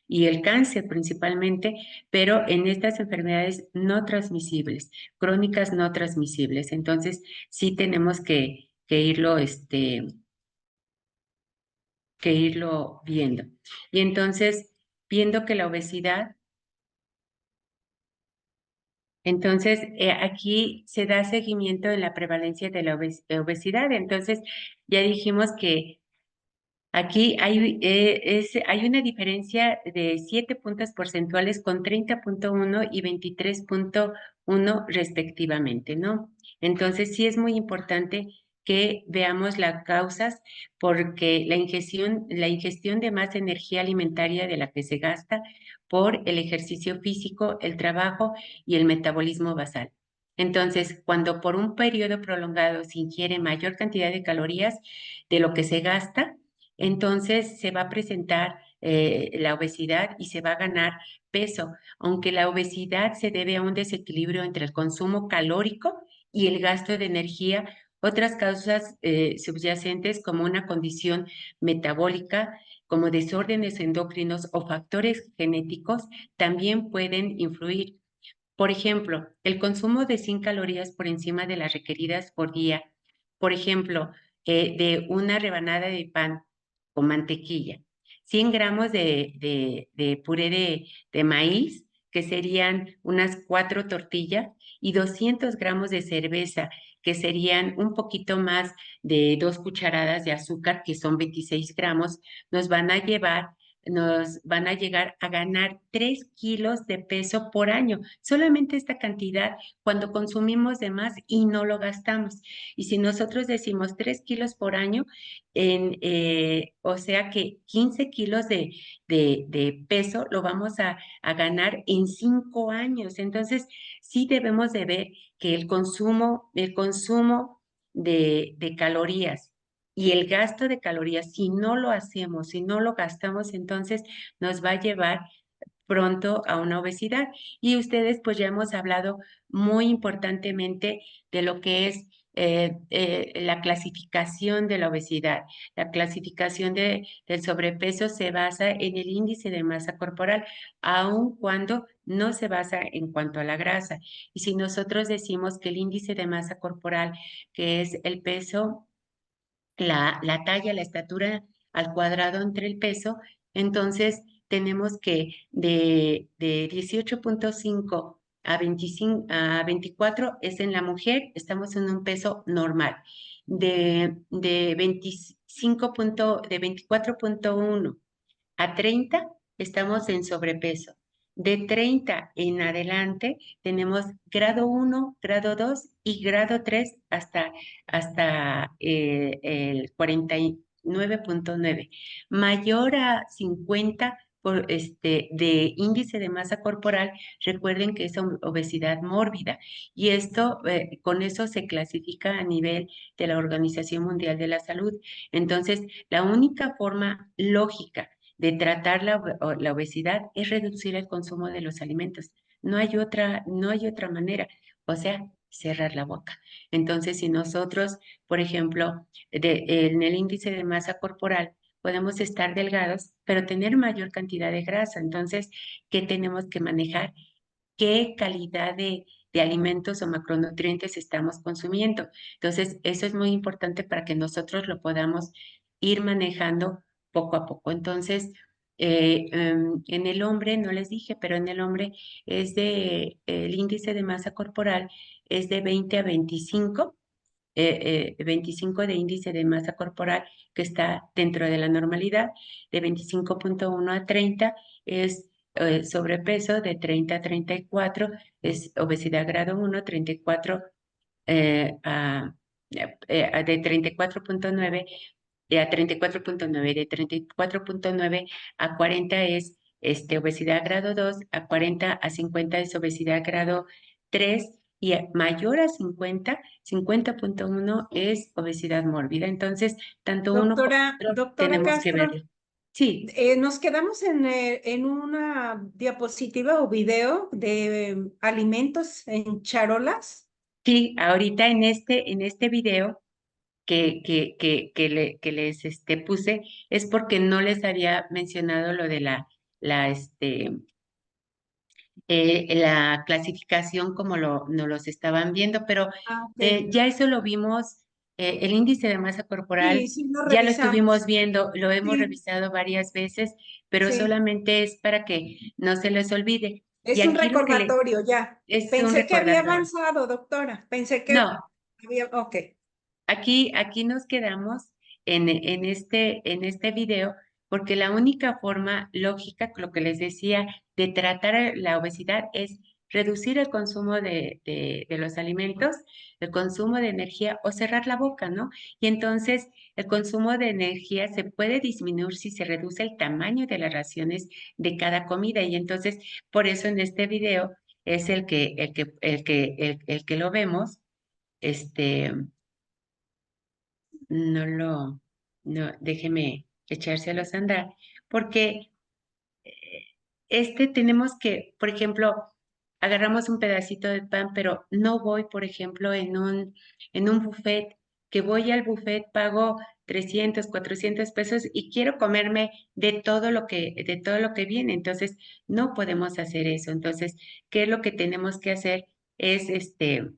B: y el cáncer principalmente, pero en estas enfermedades no transmisibles, crónicas no transmisibles. Entonces, sí tenemos que irlo viendo. Y entonces, viendo que la obesidad, entonces aquí se da seguimiento en la prevalencia de la obesidad. Entonces, ya dijimos que aquí hay una diferencia de 7 puntos porcentuales con 30,1 y 23,1 respectivamente, ¿no? Entonces, sí es muy importante que veamos las causas porque la ingestión de más energía alimentaria de la que se gasta por el ejercicio físico, el trabajo y el metabolismo basal. Entonces, cuando por un periodo prolongado se ingiere mayor cantidad de calorías de lo que se gasta, entonces se va a presentar la obesidad y se va a ganar peso, aunque la obesidad se debe a un desequilibrio entre el consumo calórico y el gasto de energía. Otras causas subyacentes como una condición metabólica, como desórdenes endocrinos o factores genéticos, también pueden influir. Por ejemplo, el consumo de 100 calorías por encima de las requeridas por día, por ejemplo, de una rebanada de pan con mantequilla, 100 gramos de puré de maíz, que serían unas 4 tortillas, y 200 gramos de cerveza, que serían un poquito más de 2 cucharadas de azúcar, que son 26 gramos, nos van a llegar a ganar 3 kilos de peso por año. Solamente esta cantidad cuando consumimos de más y no lo gastamos. Y si nosotros decimos 3 kilos por año, o sea que 15 kilos de peso lo vamos a ganar en 5 años. Entonces, sí debemos de ver que el consumo de calorías y el gasto de calorías, si no lo hacemos, si no lo gastamos, entonces nos va a llevar pronto a una obesidad. Y ustedes, pues ya hemos hablado muy importantemente de lo que es la clasificación de la obesidad. La clasificación del sobrepeso se basa en el índice de masa corporal, aun cuando no se basa en cuanto a la grasa. Y si nosotros decimos que el índice de masa corporal, que es el peso, la talla, la estatura al cuadrado entre el peso, entonces tenemos que de 18,5 a 24 es en la mujer, estamos en un peso normal. De 24,1 a 30 estamos en sobrepeso. De 30 en adelante tenemos grado 1, grado 2 y grado 3 hasta el 49,9. Mayor a 50 de índice de masa corporal, recuerden que es obesidad mórbida y esto con eso se clasifica a nivel de la Organización Mundial de la Salud. Entonces, la única forma lógica de tratar la obesidad es reducir el consumo de los alimentos. No hay otra manera, o sea, cerrar la boca. Entonces, si nosotros, por ejemplo, en el índice de masa corporal, podemos estar delgados, pero tener mayor cantidad de grasa. Entonces, ¿qué tenemos que manejar? ¿Qué calidad de alimentos o macronutrientes estamos consumiendo? Entonces, eso es muy importante para que nosotros lo podamos ir manejando poco a poco. Entonces, en el hombre, no les dije, pero en el hombre el índice de masa corporal es de 20 a 25, 25 de índice de masa corporal, que está dentro de la normalidad. De 25,1 a 30 es sobrepeso. De 30 a 34 es obesidad grado 1. 34 de 34,9 a 34,9, de 34,9 a 40 es obesidad grado 2. A 40 a 50 es obesidad grado 3, y mayor a 50,1 es obesidad mórbida. Entonces, tanto uno como otro
A: Doctora
B: tenemos que
A: Castro,
B: verlo. Sí,
A: nos quedamos en una diapositiva o video de alimentos en charolas.
B: sí, ahorita en este video que les puse, es porque no les había mencionado lo de la, este, la clasificación como nos los estaban viendo, pero
A: Ah, ok.
B: ya eso lo vimos. El índice de masa
A: Sí,
B: corporal
A: sí, lo
B: ya lo estuvimos
A: revisamos.
B: viendo, lo hemos
A: Sí,
B: revisado varias veces, pero
A: sí.
B: solamente es para que no se les olvide. Y
A: Es un
B: aquí lo que
A: recordatorio ya.
B: es un
A: Pensé que había
B: recordatorio.
A: avanzado, doctora. Pensé que
B: No,
A: había, ok.
B: aquí nos quedamos en este video, porque la única forma lógica, lo que les decía, de tratar la obesidad es reducir el consumo de los alimentos, el consumo de energía, o cerrar la boca, ¿no? Y entonces el consumo de energía se puede disminuir si se reduce el tamaño de las raciones de cada comida. Y entonces, por eso en este video es el que lo vemos. este, no no, déjeme echárselos a andar, porque tenemos que, por ejemplo, agarramos un pedacito de pan, pero no voy, por ejemplo, en un buffet, que voy al buffet, pago 300, 400 pesos y quiero comerme de todo lo que viene. Entonces, no podemos hacer eso. Entonces, ¿qué es lo que tenemos que hacer? Es, eh,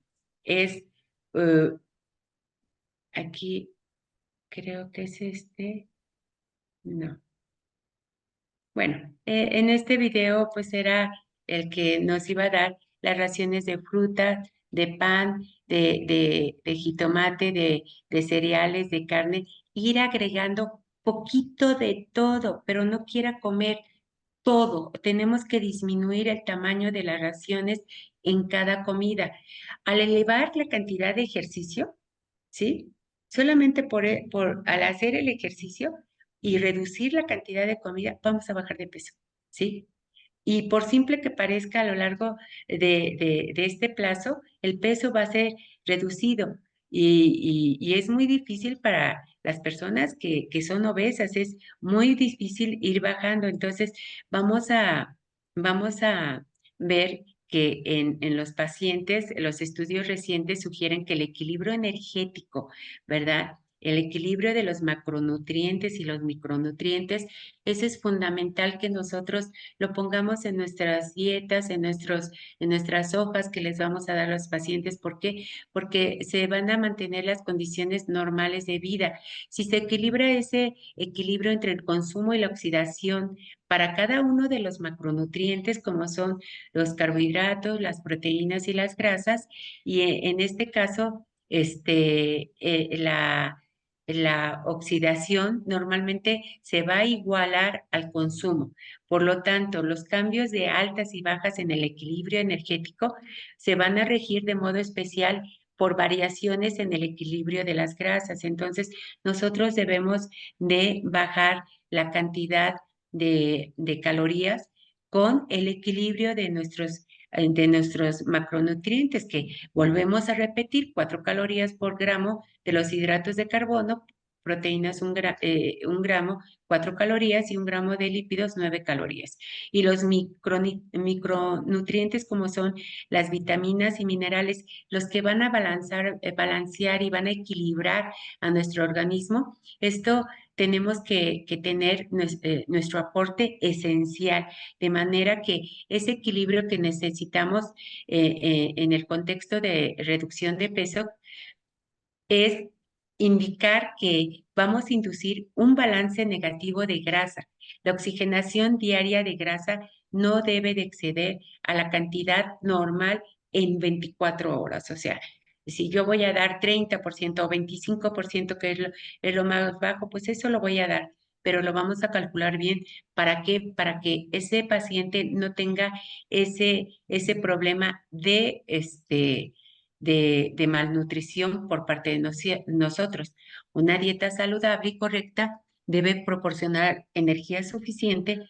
B: aquí, creo que es no. Bueno, en este video pues era el que nos iba a dar las raciones de fruta, de pan, de jitomate, de cereales, de carne, ir agregando poquito de todo, pero no quiera comer todo. Tenemos que disminuir el tamaño de las raciones en cada comida. Al elevar la cantidad de ejercicio, ¿sí? Solamente al hacer el ejercicio y reducir la cantidad de comida, vamos a bajar de peso, ¿sí? Y por simple que parezca, a lo largo de este plazo, el peso va a ser reducido, y es muy difícil para las personas que son obesas. Es muy difícil ir bajando. Entonces, vamos a, vamos a ver que en los pacientes, los estudios recientes sugieren que el equilibrio energético, ¿verdad? El equilibrio de los macronutrientes y los micronutrientes, eso es fundamental, que nosotros lo pongamos en nuestras dietas, en nuestras hojas que les vamos a dar a los pacientes. ¿Por qué? Porque se van a mantener las condiciones normales de vida. Si se equilibra ese equilibrio entre el consumo y la oxidación para cada uno de los macronutrientes, como son los carbohidratos, las proteínas y las grasas, y en este caso, la oxidación normalmente se va a igualar al consumo. Por lo tanto, los cambios de altas y bajas en el equilibrio energético se van a regir de modo especial por variaciones en el equilibrio de las grasas. Entonces, nosotros debemos de bajar la cantidad de calorías con el equilibrio de nuestros macronutrientes, que volvemos a repetir: 4 calorías por gramo de los hidratos de carbono, proteínas 1 gramo, 4 calorías, y 1 gramo de lípidos, 9 calorías. Y los micronutrientes, como son las vitaminas y minerales, los que van a balancear y van a equilibrar a nuestro organismo. Esto tenemos que tener nuestro aporte esencial, de manera que ese equilibrio que necesitamos en el contexto de reducción de peso es indicar que vamos a inducir un balance negativo de grasa. La oxigenación diaria de grasa no debe de exceder a la cantidad normal en 24 horas. O sea, si yo voy a dar 30% o 25%, que es lo más bajo, pues eso lo voy a dar, pero lo vamos a calcular bien. ¿Para qué? Para que ese paciente no tenga ese problema de malnutrición por parte de nosotros. Una dieta saludable y correcta debe proporcionar energía suficiente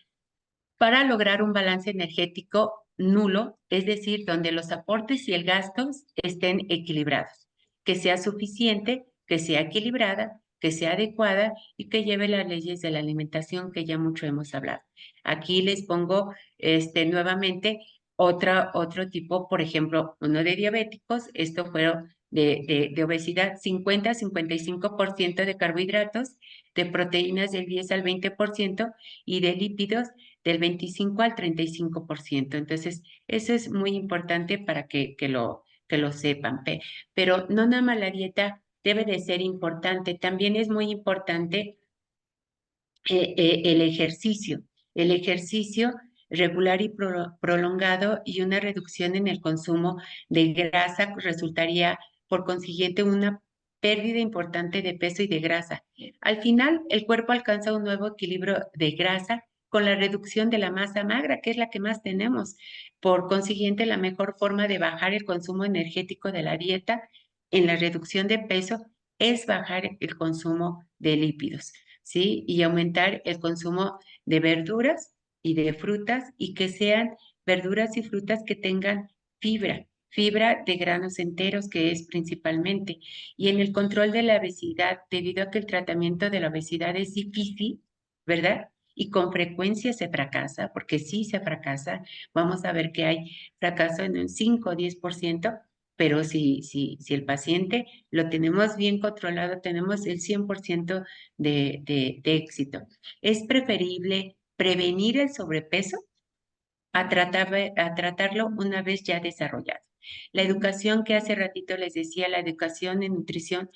B: para lograr un balance energético nulo, es decir, donde los aportes y el gasto estén equilibrados, que sea suficiente, que sea equilibrada, que sea adecuada y que lleve las leyes de la alimentación que ya mucho hemos hablado. Aquí les pongo nuevamente otro tipo, por ejemplo, uno de diabéticos, esto fueron de obesidad, 50-55% de carbohidratos, de proteínas del 10 al 20% y de lípidos del 25 al 35%. Entonces, eso es muy importante para que lo sepan. Pero no nada más la dieta debe de ser importante, también es muy importante el ejercicio regular y prolongado y una reducción en el consumo de grasa resultaría, por consiguiente, una pérdida importante de peso y de grasa. Al final, el cuerpo alcanza un nuevo equilibrio de grasa con la reducción de la masa magra, que es la que más tenemos. Por consiguiente, la mejor forma de bajar el consumo energético de la dieta en la reducción de peso es bajar el consumo de lípidos. ¿Sí? Y aumentar el consumo de verduras y de frutas y que sean verduras y frutas que tengan fibra de granos enteros, que es principalmente. Y en el control de la obesidad, debido a que el tratamiento de la obesidad es difícil, ¿verdad? Y con frecuencia se fracasa, porque sí se fracasa, vamos a ver que hay fracaso en un 5 o 10%, pero si el paciente lo tenemos bien controlado, tenemos el 100% de éxito. Es preferible prevenir el sobrepeso a tratarlo una vez ya desarrollado. La educación que hace ratito les decía, la educación en nutrición,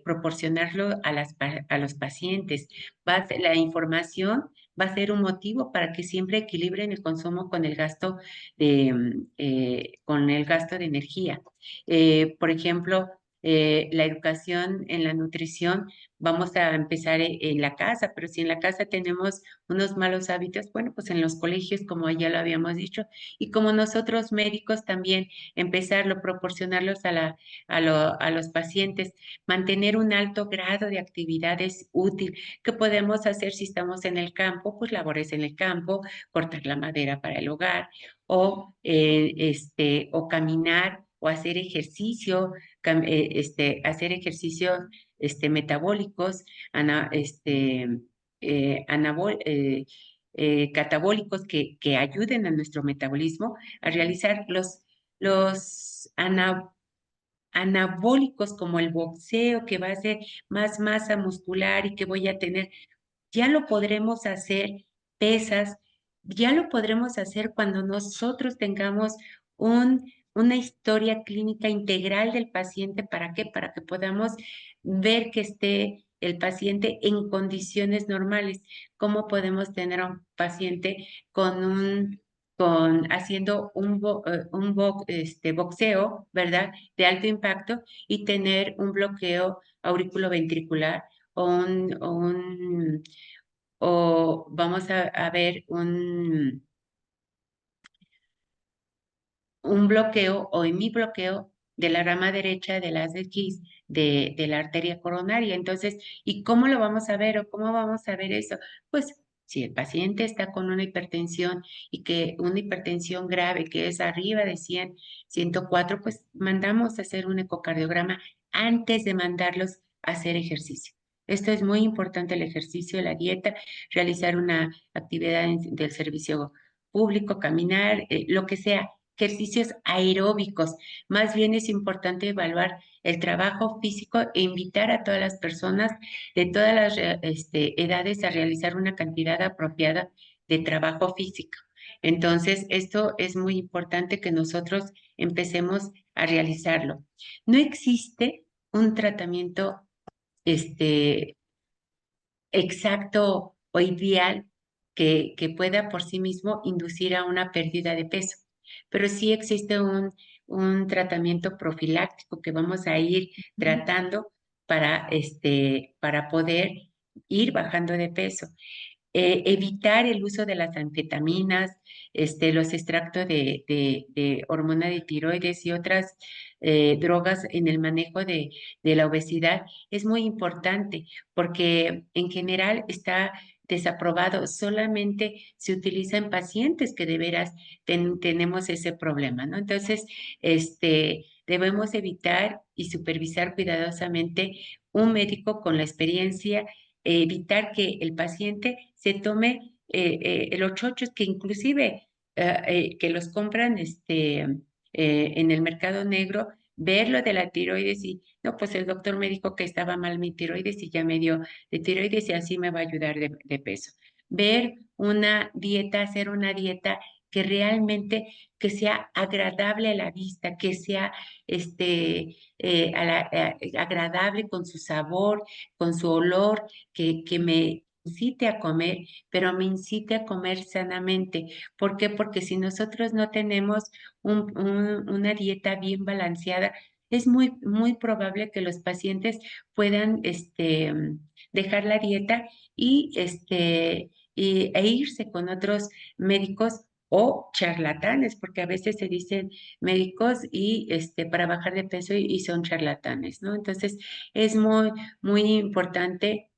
B: proporcionarlo a los pacientes. La información va a ser un motivo para que siempre equilibren el consumo con el gasto con el gasto de energía. Por ejemplo, la educación en la nutrición, vamos a empezar en la casa, pero si en la casa tenemos unos malos hábitos, bueno, pues en los colegios, como ya lo habíamos dicho, y como nosotros médicos también, empezarlo, proporcionarlos a los pacientes, mantener un alto grado de actividades útil. ¿Qué podemos hacer si estamos en el campo? Pues labores en el campo, cortar la madera para el hogar, o caminar, o hacer ejercicio, hacer ejercicios metabólicos, ana- este, catabólicos que ayuden a nuestro metabolismo a realizar los anabólicos como el boxeo, que va a ser más masa muscular y que voy a tener, ya lo podremos hacer pesas, ya lo podremos hacer cuando nosotros tengamos una historia clínica integral del paciente. ¿Para qué? Para que podamos ver que esté el paciente en condiciones normales. ¿Cómo podemos tener a un paciente haciendo boxeo, ¿verdad? De alto impacto y tener un bloqueo auriculoventricular o vamos a ver un bloqueo o hemibloqueo de la rama derecha del haz de Kiss de la arteria coronaria. Entonces, ¿y cómo lo vamos a ver o cómo vamos a ver eso? Pues si el paciente está con una hipertensión y que una hipertensión grave que es arriba de 100, 104, pues mandamos a hacer un ecocardiograma antes de mandarlos a hacer ejercicio. Esto es muy importante, el ejercicio, la dieta, realizar una actividad del servicio público, caminar, lo que sea, ejercicios aeróbicos. Más bien es importante evaluar el trabajo físico e invitar a todas las personas de todas las edades a realizar una cantidad apropiada de trabajo físico. Entonces, esto es muy importante que nosotros empecemos a realizarlo. No existe un tratamiento este, exacto o ideal que pueda por sí mismo inducir a una pérdida de peso, pero sí existe un tratamiento profiláctico que vamos a ir tratando para poder ir bajando de peso. Evitar el uso de las anfetaminas, los extractos de hormona de tiroides y otras drogas en el manejo de la obesidad es muy importante porque en general está desaprobado, solamente se utiliza en pacientes que de veras tenemos ese problema, ¿no? Entonces, debemos evitar y supervisar cuidadosamente un médico con la experiencia, evitar que el paciente se tome los chochos que inclusive que los compran en el mercado negro, ver lo de la tiroides y no, pues el doctor me dijo que estaba mal mi tiroides y ya me dio de tiroides y así me va a ayudar de peso. Ver una dieta, hacer una dieta que realmente que sea agradable a la vista, que sea agradable con su sabor, con su olor, que me incite a comer, pero me incite a comer sanamente. ¿Por qué? Porque si nosotros no tenemos una dieta bien balanceada, es muy probable que los pacientes puedan dejar la dieta e irse con otros médicos o charlatanes, porque a veces se dicen médicos y para bajar de peso y son charlatanes, ¿no? Entonces, es muy importante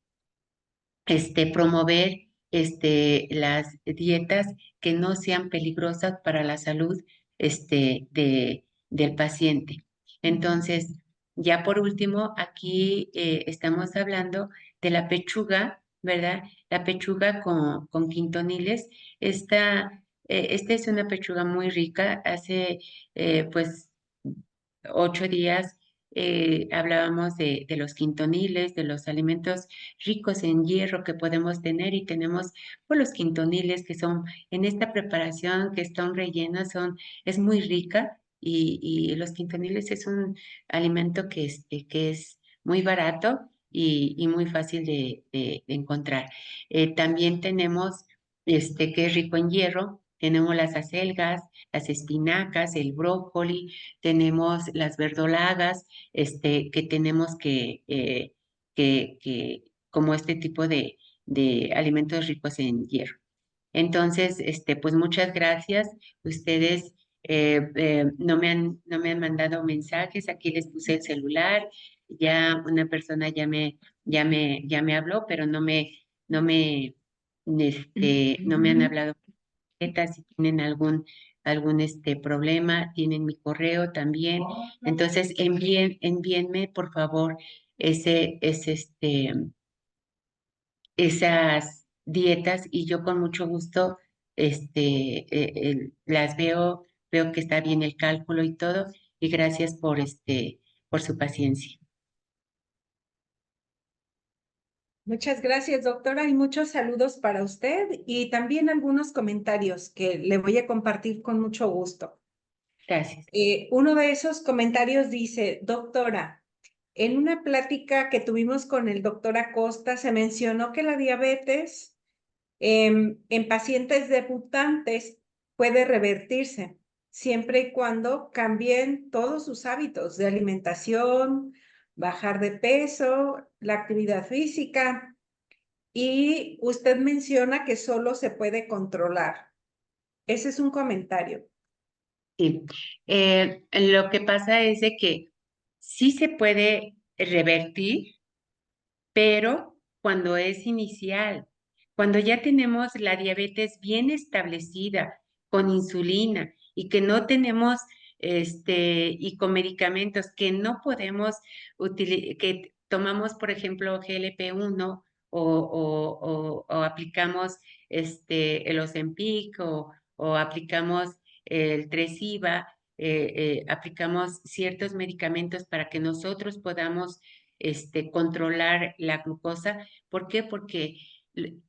B: promover las dietas que no sean peligrosas para la salud del paciente. Entonces, ya por último, aquí estamos hablando de la pechuga, ¿verdad? La pechuga con quintoniles. Esta es una pechuga muy rica. Hace pues 8 días hablábamos de los quintoniles, de los alimentos ricos en hierro que podemos tener y tenemos pues, los quintoniles que son en esta preparación que están rellenas, es muy rica y los quintoniles es un alimento que es muy barato y muy fácil de encontrar. También tenemos que es rico en hierro, tenemos las acelgas, las espinacas, el brócoli, tenemos las verdolagas, que tenemos como este tipo de alimentos ricos en hierro. Entonces, pues muchas gracias. Ustedes no me han mandado mensajes, aquí les puse el celular, ya una persona ya me habló, pero no me han hablado si tienen algún problema, tienen mi correo también. Entonces, envíenme, por favor, esas dietas y yo con mucho gusto las veo que está bien el cálculo y todo, y gracias por su paciencia.
A: Muchas gracias, doctora, y muchos saludos para usted y también algunos comentarios que le voy a compartir con mucho gusto.
B: Gracias.
A: Uno de esos comentarios dice, doctora, en una plática que tuvimos con el doctor Acosta se mencionó que la diabetes en pacientes debutantes puede revertirse siempre y cuando cambien todos sus hábitos de alimentación, bajar de peso, la actividad física. Y usted menciona que solo se puede controlar. Ese es un comentario.
B: Sí. Lo que pasa es de que sí se puede revertir, pero cuando es inicial, cuando ya tenemos la diabetes bien establecida con insulina y que no tenemos y con medicamentos que no podemos utilizar, que tomamos, por ejemplo, GLP-1 o aplicamos el Ozempic o aplicamos el Tresiba, aplicamos ciertos medicamentos para que nosotros podamos controlar la glucosa. ¿Por qué? Porque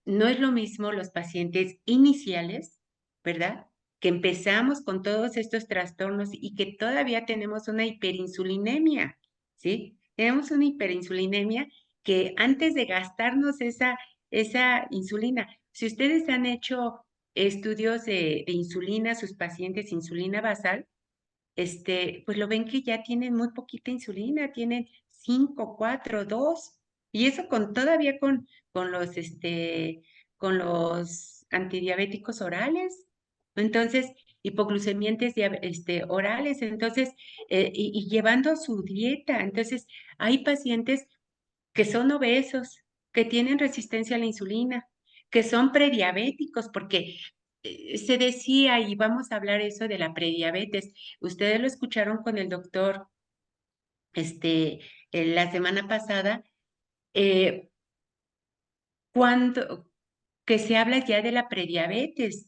B: no es lo mismo los pacientes iniciales, ¿verdad? Que empezamos con todos estos trastornos y que todavía tenemos una hiperinsulinemia, ¿sí? Tenemos una hiperinsulinemia que antes de gastarnos esa insulina, si ustedes han hecho estudios de insulina, sus pacientes, insulina basal, pues lo ven que ya tienen muy poquita insulina, tienen 5, 4, 2, y eso todavía con los antidiabéticos orales, entonces, hipoglucemiantes orales, entonces, y llevando su dieta, entonces, hay pacientes que son obesos, que tienen resistencia a la insulina, que son prediabéticos, porque se decía, y vamos a hablar eso de la prediabetes, ustedes lo escucharon con el doctor la semana pasada, eh, cuando que se habla ya de la prediabetes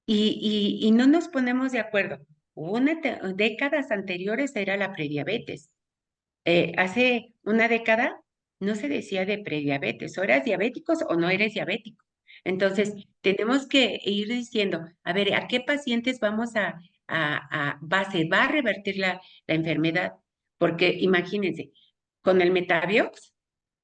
B: y no nos ponemos de acuerdo. Décadas anteriores era la prediabetes. Hace una década no se decía de prediabetes, o eras diabéticos o no eres diabético. Entonces, tenemos que ir diciendo, a ver, ¿a qué pacientes se va a revertir la enfermedad? Porque imagínense, con el Metabiox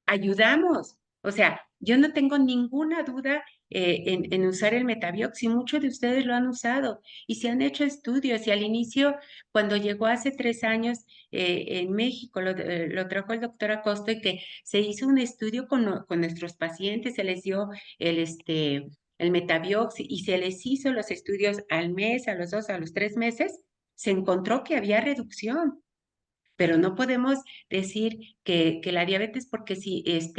B: ayudamos. O sea, yo no tengo ninguna duda en usar el Metabiox y muchos de ustedes lo han usado y se han hecho estudios y al inicio, cuando llegó hace 3 años en México, lo trajo el doctor Acosta y que se hizo un estudio con nuestros pacientes, se les dio el Metabiox y se les hizo los estudios al mes, a los 2, a los 3 meses, se encontró que había reducción, pero no podemos decir que la diabetes porque sí, es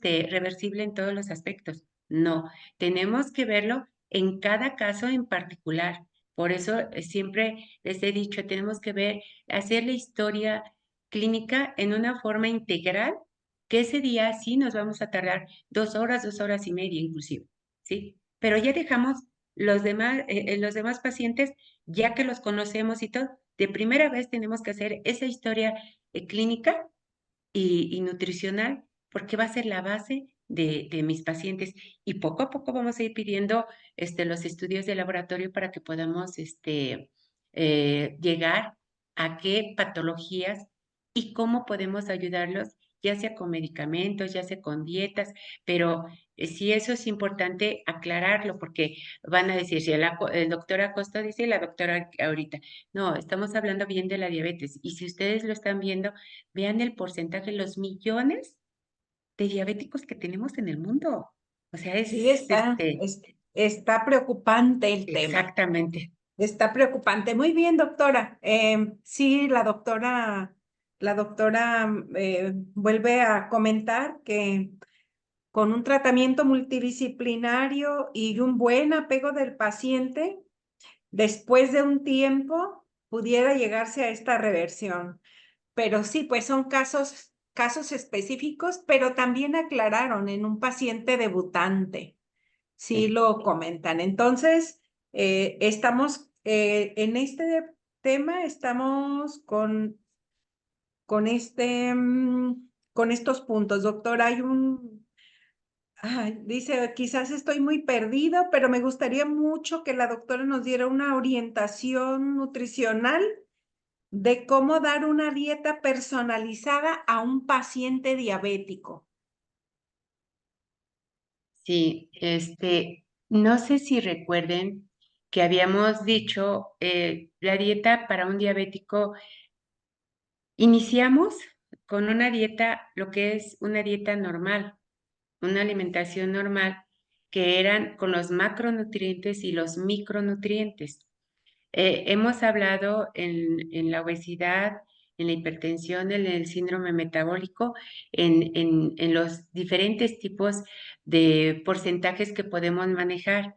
B: reversible en todos los aspectos. No, tenemos que verlo en cada caso en particular. Por eso siempre les he dicho, tenemos que hacer la historia clínica en una forma integral, que ese día sí nos vamos a tardar 2 horas, 2 horas y media inclusive, ¿sí? Pero ya dejamos los demás pacientes, ya que los conocemos y todo, de primera vez tenemos que hacer esa historia clínica y nutricional, porque va a ser la base de mis pacientes. Y poco a poco vamos a ir pidiendo los estudios de laboratorio para que podamos llegar a qué patologías y cómo podemos ayudarlos, ya sea con medicamentos, ya sea con dietas, pero sí eso es importante aclararlo, porque van a decir, si el doctor Acosta dice y la doctora ahorita, no, estamos hablando bien de la diabetes, y si ustedes lo están viendo, vean el porcentaje, los millones de diabéticos que tenemos en el mundo. O sea,
A: Sí, está preocupante el tema.
B: exactamente.
A: Está preocupante. Muy bien, doctora. Sí, la doctora vuelve a comentar que con un tratamiento multidisciplinario y un buen apego del paciente, después de un tiempo pudiera llegarse a esta reversión. Pero sí, pues son casos específicos, pero también aclararon en un paciente debutante. Sí
B: Sí.
A: lo comentan. Entonces, estamos en este tema, estamos con estos puntos. Doctor, dice, quizás estoy muy perdido, pero me gustaría mucho que la doctora nos diera una orientación nutricional de cómo dar una dieta personalizada a un paciente diabético.
B: Sí, no sé si recuerden que habíamos dicho la dieta para un diabético. Iniciamos con una dieta, lo que es una dieta normal, una alimentación normal, que eran con los macronutrientes y los micronutrientes. Hemos hablado en la obesidad, en la hipertensión, en el síndrome metabólico, en los diferentes tipos de porcentajes que podemos manejar.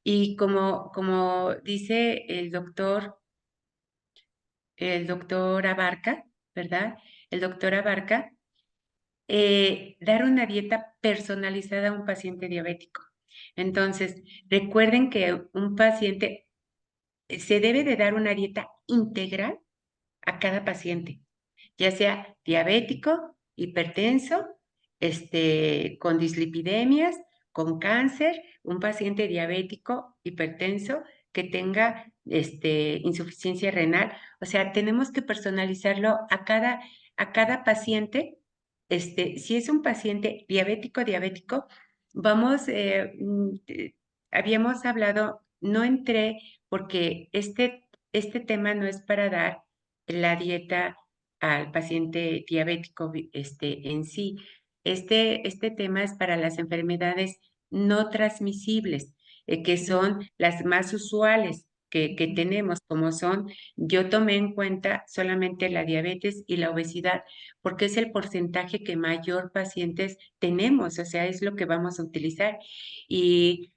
B: Y como dice el doctor Abarca, ¿verdad? El doctor Abarca, dar una dieta personalizada a un paciente diabético. Entonces, recuerden que un paciente, se debe de dar una dieta integral a cada paciente, ya sea diabético, hipertenso, con dislipidemias, con cáncer, un paciente diabético, hipertenso, que tenga insuficiencia renal. O sea, tenemos que personalizarlo a cada paciente. Si es un paciente diabético, vamos, habíamos hablado, no entré porque este tema no es para dar la dieta al paciente diabético en sí. Este tema es para las enfermedades no transmisibles, que son las más usuales que tenemos, como son, yo tomé en cuenta solamente la diabetes y la obesidad, porque es el porcentaje que mayor pacientes tenemos, o sea, es lo que vamos a utilizar. Y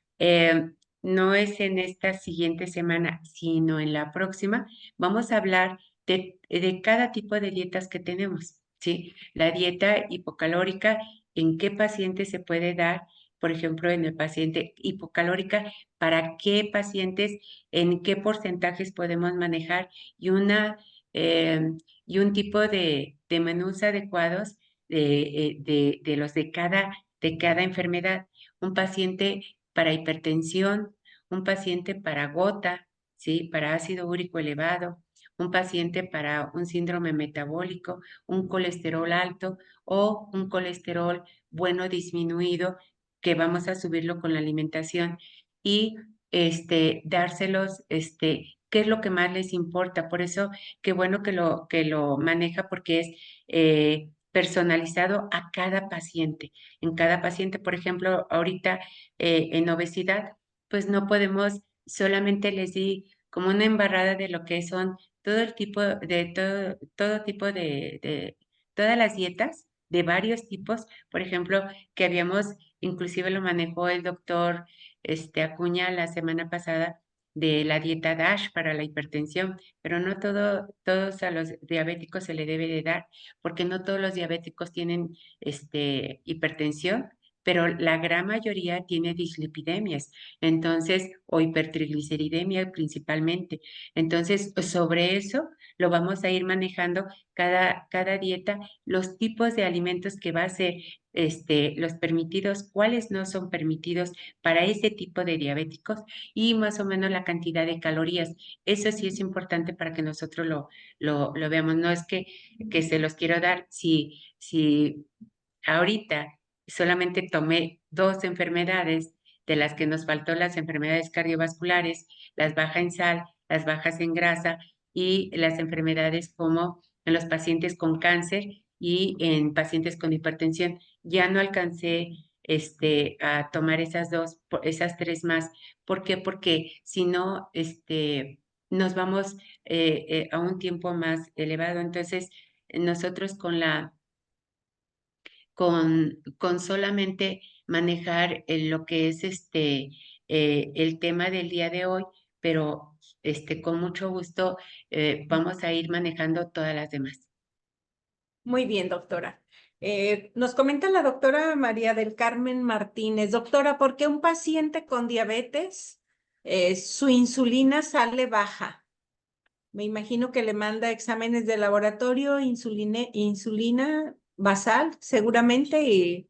B: no es en esta siguiente semana, sino en la próxima, vamos a hablar de cada tipo de dietas que tenemos, ¿sí? La dieta hipocalórica, ¿en qué paciente se puede dar? Por ejemplo, en el paciente hipocalórica, ¿para qué pacientes, en qué porcentajes podemos manejar? Y, eh, y un tipo de menús adecuados de los de cada enfermedad. Un paciente para hipertensión, un paciente para gota, ¿sí? Para ácido úrico elevado, un paciente para un síndrome metabólico, un colesterol alto o un colesterol bueno disminuido, que vamos a subirlo con la alimentación y dárselos, qué es lo que más les importa. Por eso, qué bueno que lo maneja, porque es personalizado a cada paciente. En cada paciente, por ejemplo, ahorita en obesidad, pues no podemos, solamente les di como una embarrada de lo que son todo el tipo de todo tipo de todas las dietas de varios tipos, por ejemplo, que habíamos, inclusive lo manejó el doctor Acuña la semana pasada, de la dieta DASH para la hipertensión, pero no todos a los diabéticos se le debe de dar, porque no todos los diabéticos tienen hipertensión, pero la gran mayoría tiene dislipidemias, entonces, o hipertrigliceridemia principalmente. Entonces, sobre eso lo vamos a ir manejando cada dieta, los tipos de alimentos que va a ser, los permitidos, cuáles no son permitidos para ese tipo de diabéticos y más o menos la cantidad de calorías. Eso sí es importante para que nosotros lo veamos. No es que se los quiero dar si ahorita solamente tomé dos enfermedades de las que nos faltó, las enfermedades cardiovasculares, las bajas en sal, las bajas en grasa y las enfermedades como en los pacientes con cáncer y en pacientes con hipertensión. Ya no alcancé a tomar esas tres más. ¿Por qué? Porque si no, nos vamos a un tiempo más elevado. Entonces, nosotros con solamente manejar lo que es el tema del día de hoy, pero con mucho gusto vamos a ir manejando todas las demás.
A: Muy bien, doctora. Nos comenta la doctora María del Carmen Martínez. Doctora, ¿por qué un paciente con diabetes, su insulina sale baja? Me imagino que le manda exámenes de laboratorio, insulina basal, seguramente,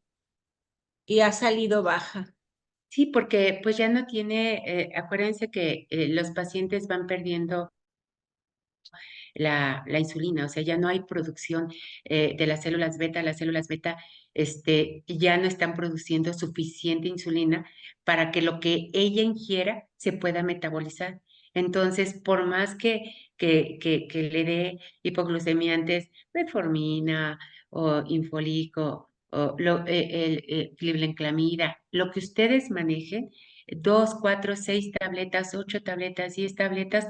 A: y ha salido baja.
B: Sí, porque pues ya no tiene, acuérdense que los pacientes van perdiendo la insulina, o sea, ya no hay producción de las células beta ya no están produciendo suficiente insulina para que lo que ella ingiera se pueda metabolizar. Entonces, por más que le dé hipoglucemiantes, metformina o infolico o glibenclamida, lo que ustedes manejen, 2, 4, 6 tabletas, 8 tabletas, 10 tabletas,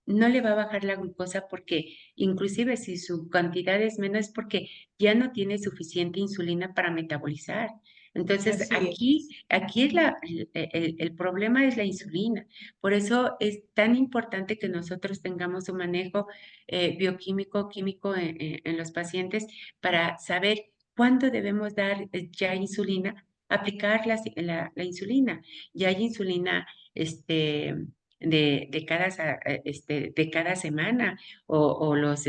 B: no le va a bajar la glucosa, porque inclusive si su cantidad es menos es porque ya no tiene suficiente insulina para metabolizar. Entonces,
A: Así es.
B: aquí es el problema es la insulina. Por eso es tan importante que nosotros tengamos un manejo bioquímico, químico en los pacientes, para saber cuándo debemos dar ya insulina, aplicar la insulina. Ya hay insulina, de cada semana o los,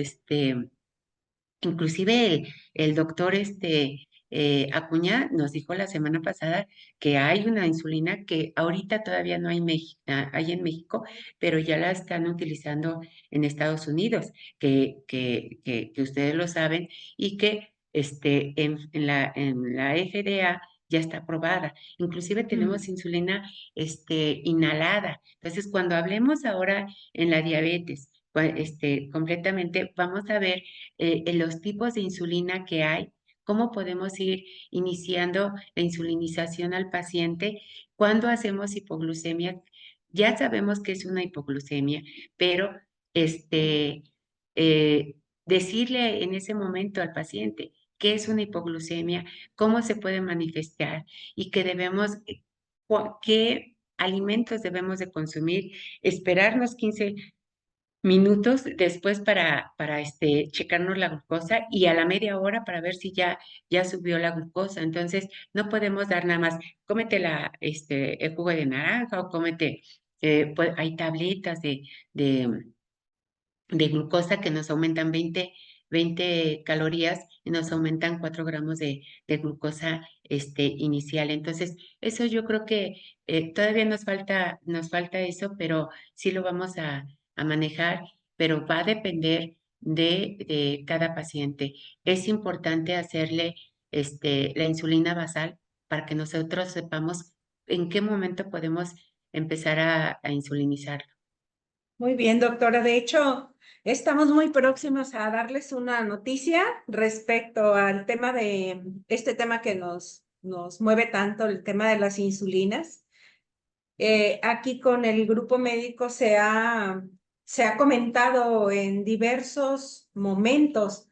B: inclusive el doctor Acuña nos dijo la semana pasada que hay una insulina que ahorita todavía no hay, hay en México, pero ya la están utilizando en Estados Unidos, que ustedes lo saben y que en la FDA ya está aprobada. Inclusive tenemos insulina inhalada. Entonces, cuando hablemos ahora en la diabetes, completamente, vamos a ver en los tipos de insulina que hay, cómo podemos ir iniciando la insulinización al paciente cuando hacemos hipoglucemia. Ya sabemos que es una hipoglucemia, pero este, eh, decirle en ese momento al paciente qué es una hipoglucemia, cómo se puede manifestar y que debemos, qué alimentos debemos de consumir, esperarnos 15 minutos después para checarnos la glucosa y a la media hora para ver si ya subió la glucosa. Entonces, no podemos dar nada más, cómete el jugo de naranja o cómete, pues hay tabletas de, de glucosa que nos aumentan 20 calorías y nos aumentan 4 gramos de glucosa inicial. Entonces, eso yo creo que todavía nos falta eso, pero sí lo vamos a manejar, pero va a depender de cada paciente. Es importante hacerle la insulina basal para que nosotros sepamos en qué momento podemos empezar a insulinizar.
A: Muy bien, doctora. De hecho, estamos muy próximos a darles una noticia respecto al tema de este tema que nos mueve tanto, el tema de las insulinas. Aquí con el grupo médico se ha comentado en diversos momentos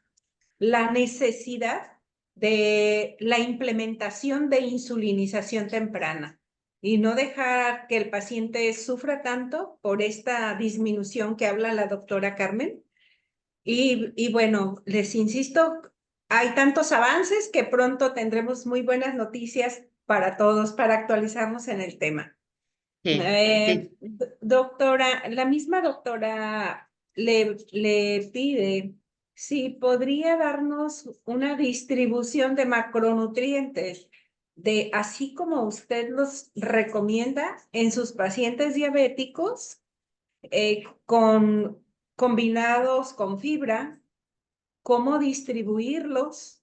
A: la necesidad de la implementación de insulinización temprana y no dejar que el paciente sufra tanto por esta disminución que habla la doctora Carmen. Y bueno, les insisto, hay tantos avances que pronto tendremos muy buenas noticias para todos, para actualizarnos en el tema.
B: Sí, sí.
A: Doctora, la misma doctora le pide si podría darnos una distribución de macronutrientes de así como usted los recomienda en sus pacientes diabéticos, con combinados con fibra, cómo distribuirlos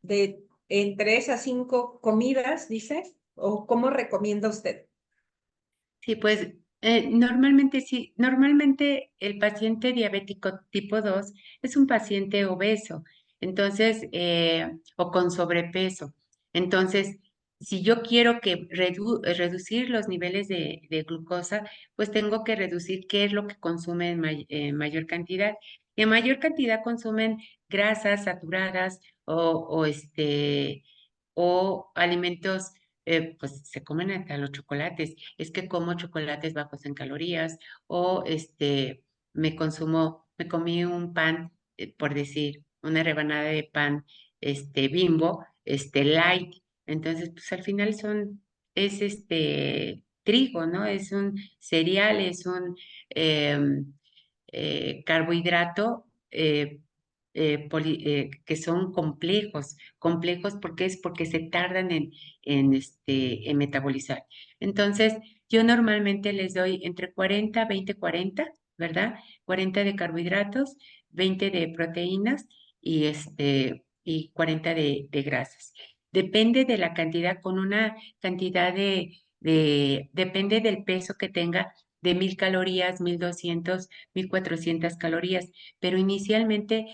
A: en 3 a 5 comidas, dice, o cómo recomienda usted.
B: Sí, pues normalmente sí, normalmente el paciente diabético tipo 2 es un paciente obeso, entonces, o con sobrepeso. Entonces, si yo quiero que reducir los niveles de glucosa, pues tengo que reducir qué es lo que consume en mayor cantidad. Y en mayor cantidad consumen grasas saturadas o alimentos, pues se comen hasta los chocolates. Es que como chocolates bajos en calorías o me comí un pan, por decir, una rebanada de pan, Bimbo, light. Entonces, pues al final es trigo, ¿no? Es un cereal, es un carbohidrato que son complejos porque es porque se tardan en metabolizar. Entonces, yo normalmente les doy entre 40, 20, 40, ¿verdad? 40 de carbohidratos, 20 de proteínas y 40 de grasas. Depende de la cantidad, con una cantidad depende del peso que tenga, de 1,000 calorías, 1,200, 1,400 calorías, pero inicialmente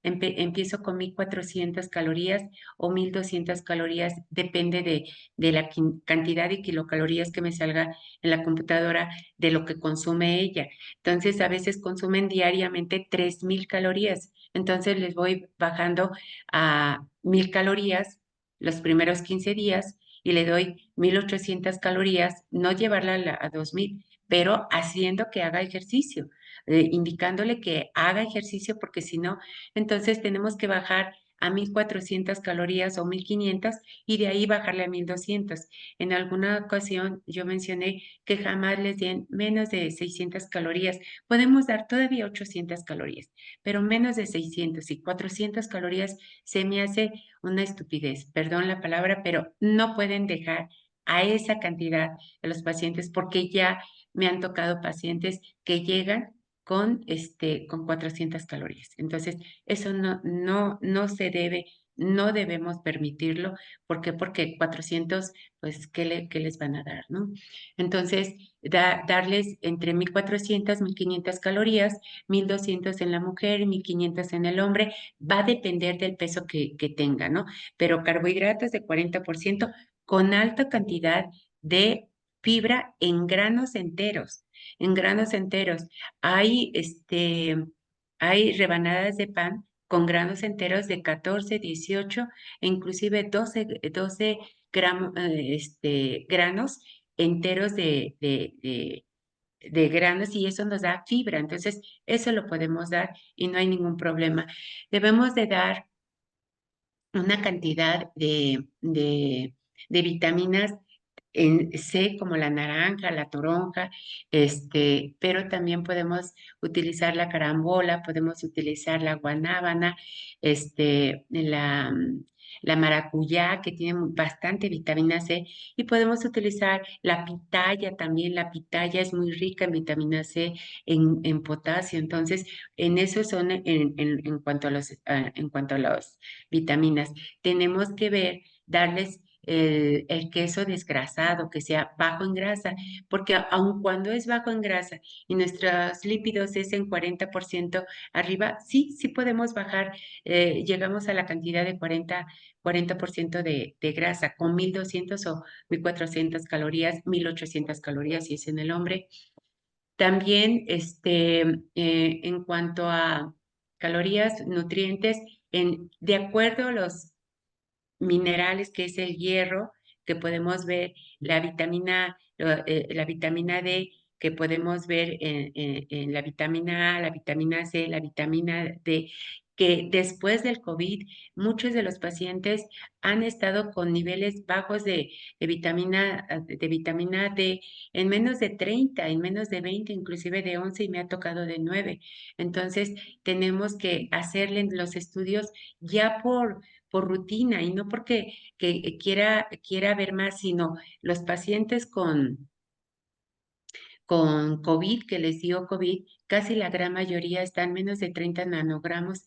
B: empiezo con 1,400 calorías o 1,200 calorías, depende de la cantidad de kilocalorías que me salga en la computadora de lo que consume ella. Entonces, a veces consumen diariamente 3,000 calorías. Entonces, les voy bajando a 1,000 calorías los primeros 15 días y le doy 1,800 calorías, no llevarla a 2,000, pero haciendo que haga ejercicio, indicándole que haga ejercicio, porque si no, entonces tenemos que bajar a 1400 calorías o 1500 y de ahí bajarle a 1200. En alguna ocasión yo mencioné que jamás les den menos de 600 calorías. Podemos dar todavía 800 calorías, pero menos de 600 y 400 calorías se me hace una estupidez. Perdón la palabra, pero no pueden dejar a esa cantidad de los pacientes porque ya me han tocado pacientes que llegan con 400 calorías. Entonces, eso no se debe, no debemos permitirlo. ¿Por qué? Porque 400, pues, ¿qué les van a dar, no? Entonces, darles entre 1400, 1500 calorías, 1200 en la mujer, 1500 en el hombre, va a depender del peso que tenga, ¿no? Pero carbohidratos de 40% con alta cantidad de fibra en granos enteros, en granos enteros. Hay rebanadas de pan con granos enteros de 14, 18 e inclusive 12 granos enteros de granos y eso nos da fibra. Entonces, eso lo podemos dar y no hay ningún problema. Debemos de dar una cantidad de vitaminas en C como la naranja, la toronja, pero también podemos utilizar la carambola, podemos utilizar la guanábana, la maracuyá, que tiene bastante vitamina C, y podemos utilizar la pitaya también. La pitaya es muy rica en vitamina C, en potasio. Entonces, en eso son en cuanto a en cuanto a las vitaminas. Tenemos que ver, darles el queso desgrasado, que sea bajo en grasa, porque aun cuando es bajo en grasa y nuestros lípidos es en 40% arriba, sí podemos bajar, llegamos a la cantidad de 40% de grasa con 1200 o 1400 calorías, 1800 calorías si es en el hombre. También en cuanto a calorías, nutrientes, de acuerdo a los minerales, que es el hierro, que podemos ver, la vitamina D, que podemos ver en la vitamina A, la vitamina C, la vitamina D, que después del COVID, muchos de los pacientes han estado con niveles bajos de vitamina D en menos de 30, en menos de 20, inclusive de 11, y me ha tocado de 9. Entonces, tenemos que hacerle los estudios ya por rutina y no porque quiera ver más, sino los pacientes con COVID, que les dio COVID, casi la gran mayoría están menos de 30 nanogramos,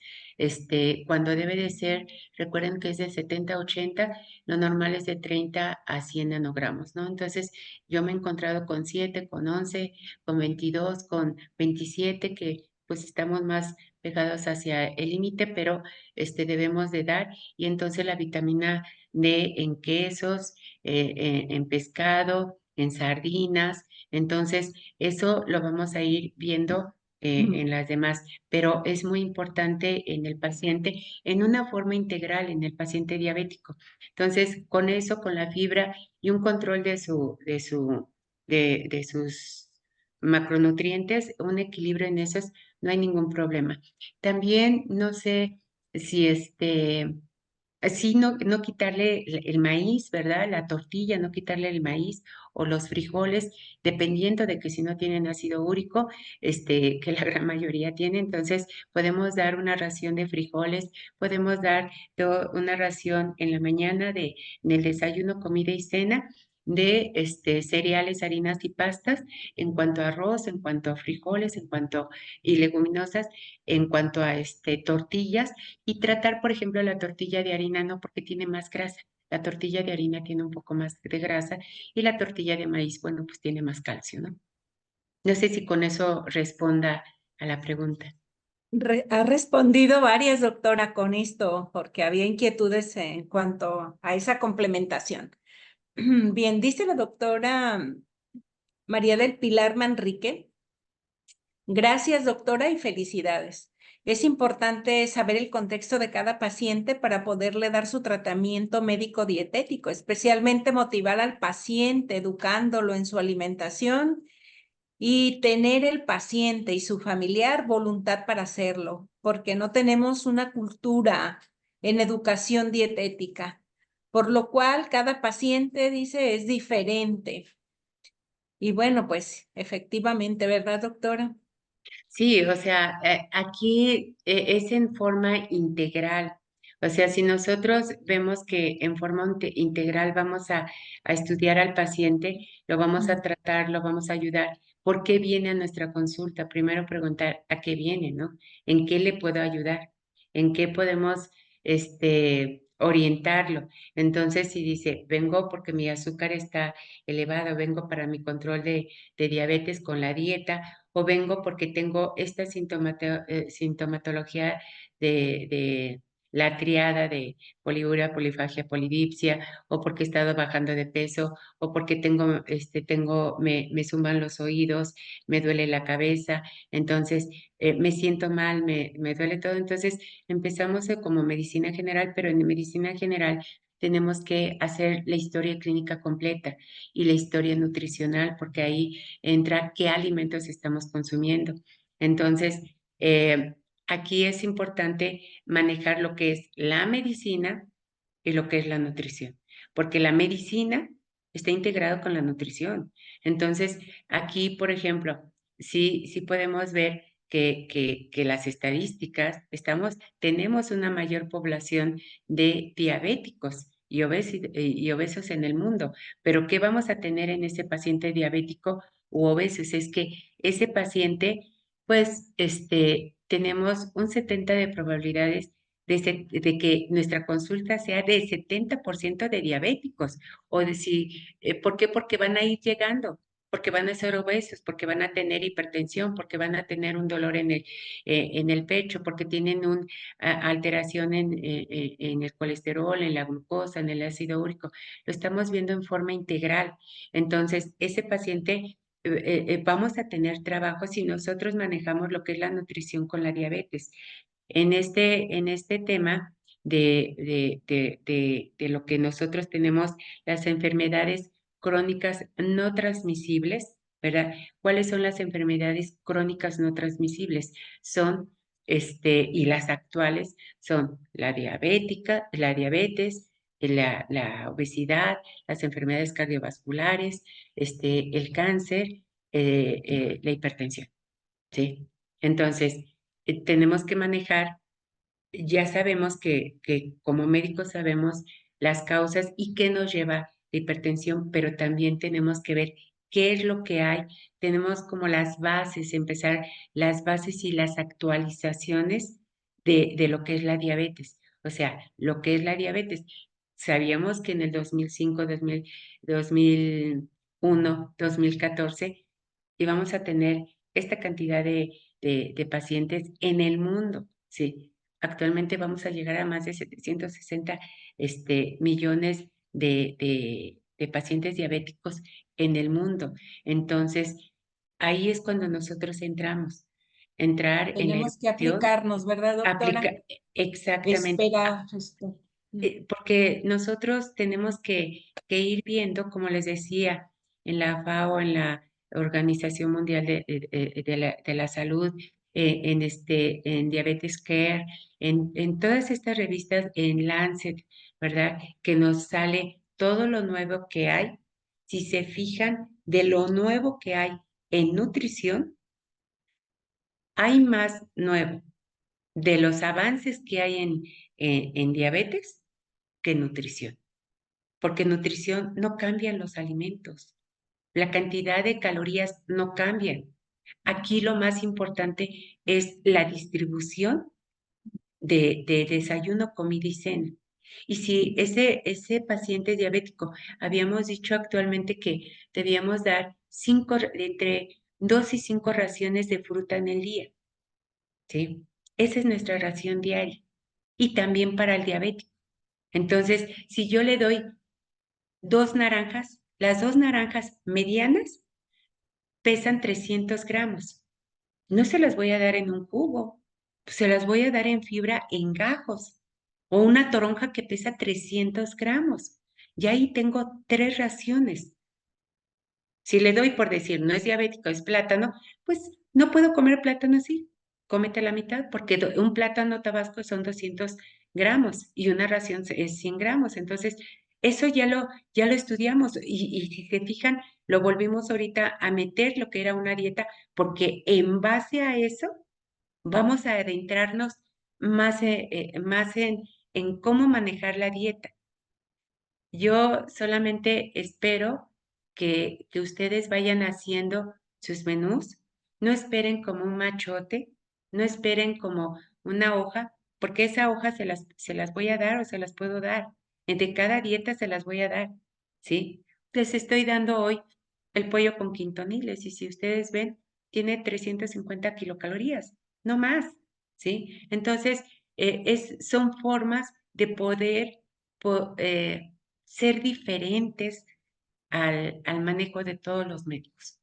B: cuando debe de ser, recuerden que es de 70 a 80, lo normal es de 30 a 100 nanogramos, ¿no? Entonces, yo me he encontrado con 7, con 11, con 22, con 27, que pues estamos más pegados hacia el límite, pero debemos de dar, y entonces la vitamina D en quesos, en pescado, en sardinas. Entonces, eso lo vamos a ir viendo en las demás, pero es muy importante en el paciente, en una forma integral, en el paciente diabético. Entonces, con eso, con la fibra y un control de sus macronutrientes, un equilibrio en esos, no hay ningún problema. También no sé si así no quitarle el maíz, ¿verdad? La tortilla, no quitarle el maíz o los frijoles, dependiendo de que si no tienen ácido úrico, que la gran mayoría tiene. Entonces, podemos dar una ración de frijoles, podemos dar una ración en la mañana en el desayuno, comida y cena de cereales, harinas y pastas, en cuanto a arroz, en cuanto a frijoles, y leguminosas, en cuanto a tortillas, y tratar, por ejemplo, la tortilla de harina no, porque tiene más grasa. La tortilla de harina tiene un poco más de grasa y la tortilla de maíz, bueno, pues tiene más calcio, ¿no? No sé si con eso responda a la pregunta.
A: Ha respondido varias, doctora, con esto, porque había inquietudes en cuanto a esa complementación. Bien, dice la doctora María del Pilar Manrique. Gracias, doctora, y felicidades. Es importante saber el contexto de cada paciente para poderle dar su tratamiento médico dietético, especialmente motivar al paciente, educándolo en su alimentación y tener el paciente y su familiar voluntad para hacerlo, porque no tenemos una cultura en educación dietética, por lo cual cada paciente, dice, es diferente. Y bueno, pues efectivamente, ¿verdad, doctora?
B: Sí, o sea, aquí es en forma integral. O sea, si nosotros vemos que en forma integral vamos a estudiar al paciente, lo vamos a tratar, lo vamos a ayudar. ¿Por qué viene a nuestra consulta? Primero preguntar a qué viene, ¿no? ¿En qué le puedo ayudar? ¿En qué podemos, orientarlo? Entonces, si dice, vengo porque mi azúcar está elevado, vengo para mi control de diabetes con la dieta, o vengo porque tengo esta sintomatología de la triada de poliuria, polifagia, polidipsia, o porque he estado bajando de peso, o porque me zumban los oídos, me duele la cabeza, entonces me siento mal, me duele todo. Entonces empezamos como medicina general, pero en medicina general tenemos que hacer la historia clínica completa y la historia nutricional, porque ahí entra qué alimentos estamos consumiendo. Entonces, aquí es importante manejar lo que es la medicina y lo que es la nutrición, porque la medicina está integrado con la nutrición. Entonces, aquí, por ejemplo, sí podemos ver que las estadísticas, tenemos una mayor población de diabéticos y obesos en el mundo, pero ¿qué vamos a tener en ese paciente diabético u obesos? Es que ese paciente, pues, tenemos un 70 de probabilidades de que nuestra consulta sea de 70% de diabéticos, o de si, ¿por qué? Porque van a ir llegando, porque van a ser obesos, porque van a tener hipertensión, porque van a tener un dolor en el pecho, porque tienen una alteración en el colesterol, en la glucosa, en el ácido úrico. Lo estamos viendo en forma integral. Entonces, ese paciente vamos a tener trabajo si nosotros manejamos lo que es la nutrición con la diabetes. En este tema de lo que nosotros tenemos, las enfermedades crónicas no transmisibles, ¿verdad? ¿Cuáles son las enfermedades crónicas no transmisibles? Son, y las actuales son la diabetes, la obesidad, las enfermedades cardiovasculares, el cáncer, la hipertensión, ¿sí? Entonces, tenemos que manejar, ya sabemos que como médicos sabemos las causas y qué nos lleva a la hipertensión, pero también tenemos que ver qué es lo que hay. Tenemos como las bases, empezar las bases y las actualizaciones de lo que es la diabetes. O sea, lo que es la diabetes. Sabíamos que en el 2005, 2001, 2014 íbamos a tener esta cantidad de pacientes en el mundo, ¿sí? Actualmente vamos a llegar a más de 760 millones de pacientes diabéticos en el mundo. Entonces, ahí es cuando nosotros entrar en la
A: Tenemos que
B: educación,
A: aplicarnos, ¿verdad, doctora?
B: aplica exactamente,
A: Esperar.
B: porque nosotros tenemos que ir viendo, como les decía, en la FAO, en la Organización Mundial de la Salud, en Diabetes Care, en todas estas revistas, en Lancet, ¿verdad? Que nos sale todo lo nuevo que hay. Si se fijan de lo nuevo que hay en nutrición, hay más nuevo de los avances que hay en diabetes que nutrición, porque nutrición no cambian los alimentos, la cantidad de calorías no cambian. Aquí lo más importante es la distribución de desayuno, comida y cena. Y si ese paciente diabético, habíamos dicho actualmente que debíamos dar entre 2 y 5 raciones de fruta en el día, ¿sí? Esa es nuestra ración diaria. Y también para el diabético. Entonces, si yo le doy 2 naranjas, las 2 naranjas medianas pesan 300 gramos. No se las voy a dar en un jugo, se las voy a dar en fibra en gajos. O una toronja que pesa 300 gramos. Y ahí tengo 3 raciones. Si le doy por decir, no es diabético, es plátano, pues no puedo comer plátano así. Cómete la mitad, porque un plátano tabasco son 200 gramos y una ración es 100 gramos. Entonces, eso ya lo estudiamos y si se fijan, lo volvimos ahorita a meter lo que era una dieta, porque en base a eso vamos a adentrarnos más en cómo manejar la dieta. Yo solamente espero que ustedes vayan haciendo sus menús. No esperen como un machote, no esperen como una hoja, porque esa hoja se las voy a dar o se las puedo dar. Entre cada dieta se las voy a dar, ¿sí? Les estoy dando hoy el pollo con quintoniles y si ustedes ven, tiene 350 kilocalorías, no más, ¿sí? Entonces, son formas de poder ser diferentes al manejo de todos los médicos,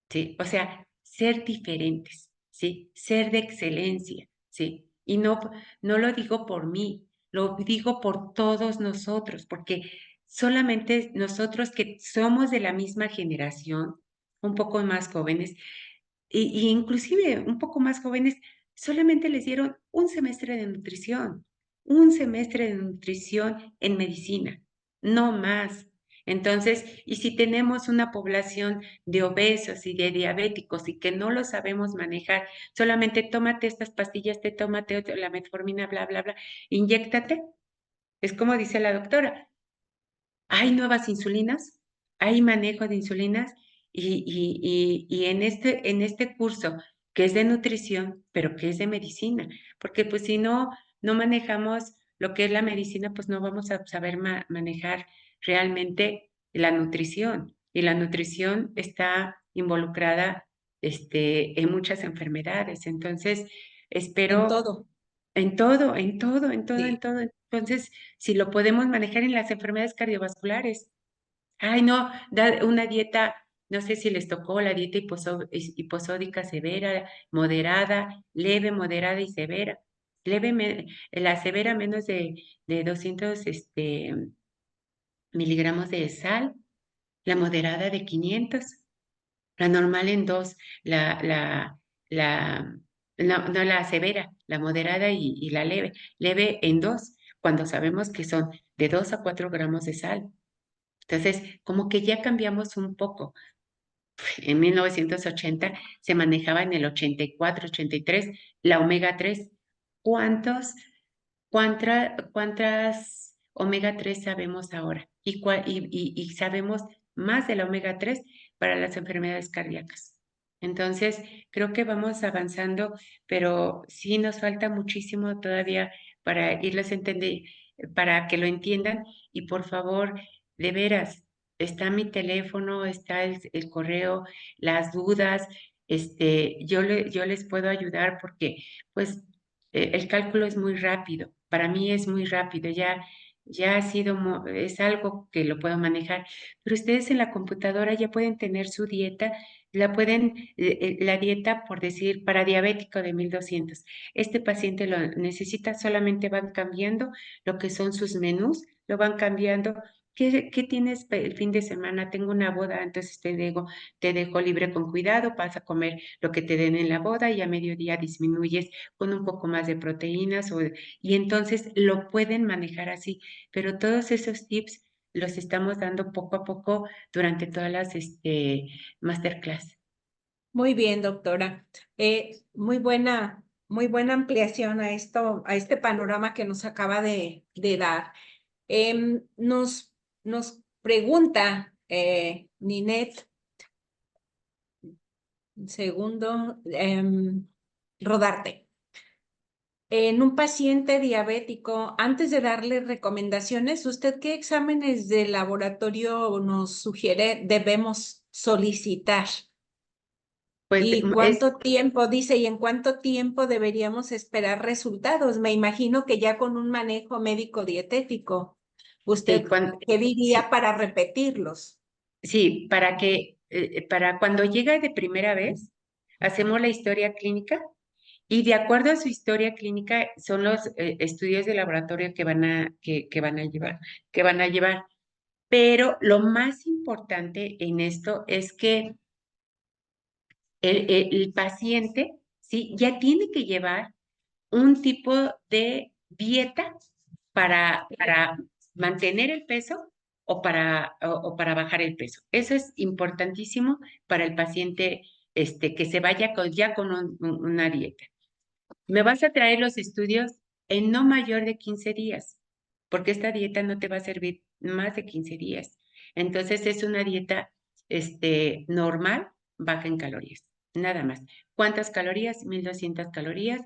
B: ¿sí? O sea, ser diferentes, ¿sí? Ser de excelencia, ¿sí? Y no lo digo por mí, lo digo por todos nosotros, porque solamente nosotros que somos de la misma generación, un poco más jóvenes, y inclusive un poco más jóvenes, solamente les dieron un semestre de nutrición en medicina, no más. Entonces, y si tenemos una población de obesos y de diabéticos y que no lo sabemos manejar, solamente tómate estas pastillas, tómate la metformina, bla, bla, bla, inyéctate. Es como dice la doctora, hay nuevas insulinas, hay manejo de insulinas y en este curso que es de nutrición, pero que es de medicina, porque pues si no manejamos lo que es la medicina, pues no vamos a saber manejar realmente la nutrición. Y la nutrición está involucrada en muchas enfermedades. Entonces,
A: En
B: espero
A: todo.
B: en todo, en todo, en todo, en
A: Sí.
B: todo. Entonces, si lo podemos manejar en las enfermedades cardiovasculares. Ay, no, da una dieta, no sé si les tocó la dieta hiposódica severa, moderada, leve, moderada y severa. La severa menos de 200 miligramos de sal, la moderada de 500. La normal en 2, la, no la severa, la moderada y la leve. Leve en 2, cuando sabemos que son de 2 a 4 gramos de sal. Entonces, como que ya cambiamos un poco. En 1980 se manejaba en el 84, 83 la omega 3. ¿Cuántos, cuántas omega 3 sabemos ahora? Y sabemos más de la omega 3 para las enfermedades cardíacas. Entonces, creo que vamos avanzando, pero sí nos falta muchísimo todavía para irlos a entender, para que lo entiendan. Y por favor, de veras, está mi teléfono, está el correo, las dudas, yo les puedo ayudar porque, pues, el cálculo es muy rápido. Para mí es muy rápido, ya ha sido, es algo que lo puedo manejar. Pero ustedes en la computadora ya pueden tener su dieta, la dieta, por decir, para diabético de 1200. Este paciente lo necesita, solamente van cambiando lo que son sus menús, lo van cambiando. ¿Qué tienes el fin de semana? Tengo una boda, entonces te dejo libre con cuidado, vas a comer lo que te den en la boda y a mediodía disminuyes con un poco más de proteínas y entonces lo pueden manejar así. Pero todos esos tips los estamos dando poco a poco durante todas las masterclass.
A: Muy bien, doctora. Muy buena ampliación a esto, a este panorama que nos acaba de dar. Nos pregunta Ninette, segundo, Rodarte. En un paciente diabético, antes de darle recomendaciones, ¿usted qué exámenes de laboratorio nos sugiere debemos solicitar?
B: Pues
A: ¿Y
B: es
A: cuánto tiempo, dice, y en cuánto tiempo deberíamos esperar resultados? Me imagino que ya con un manejo médico dietético,
B: sí,
A: ¿usted qué diría
B: sí,
A: para repetirlos?
B: sí, para cuando llega de primera vez, hacemos la historia clínica. Y de acuerdo a su historia clínica, son los estudios de laboratorio que van a llevar. Pero lo más importante en esto es que el paciente, ¿sí? Ya tiene que llevar un tipo de dieta para mantener el peso o para bajar el peso. Eso es importantísimo para el paciente que se vaya ya con una dieta. Me vas a traer los estudios en no mayor de 15 días, porque esta dieta no te va a servir más de 15 días. Entonces es una dieta normal, baja en calorías, nada más. ¿Cuántas calorías? 1200 calorías,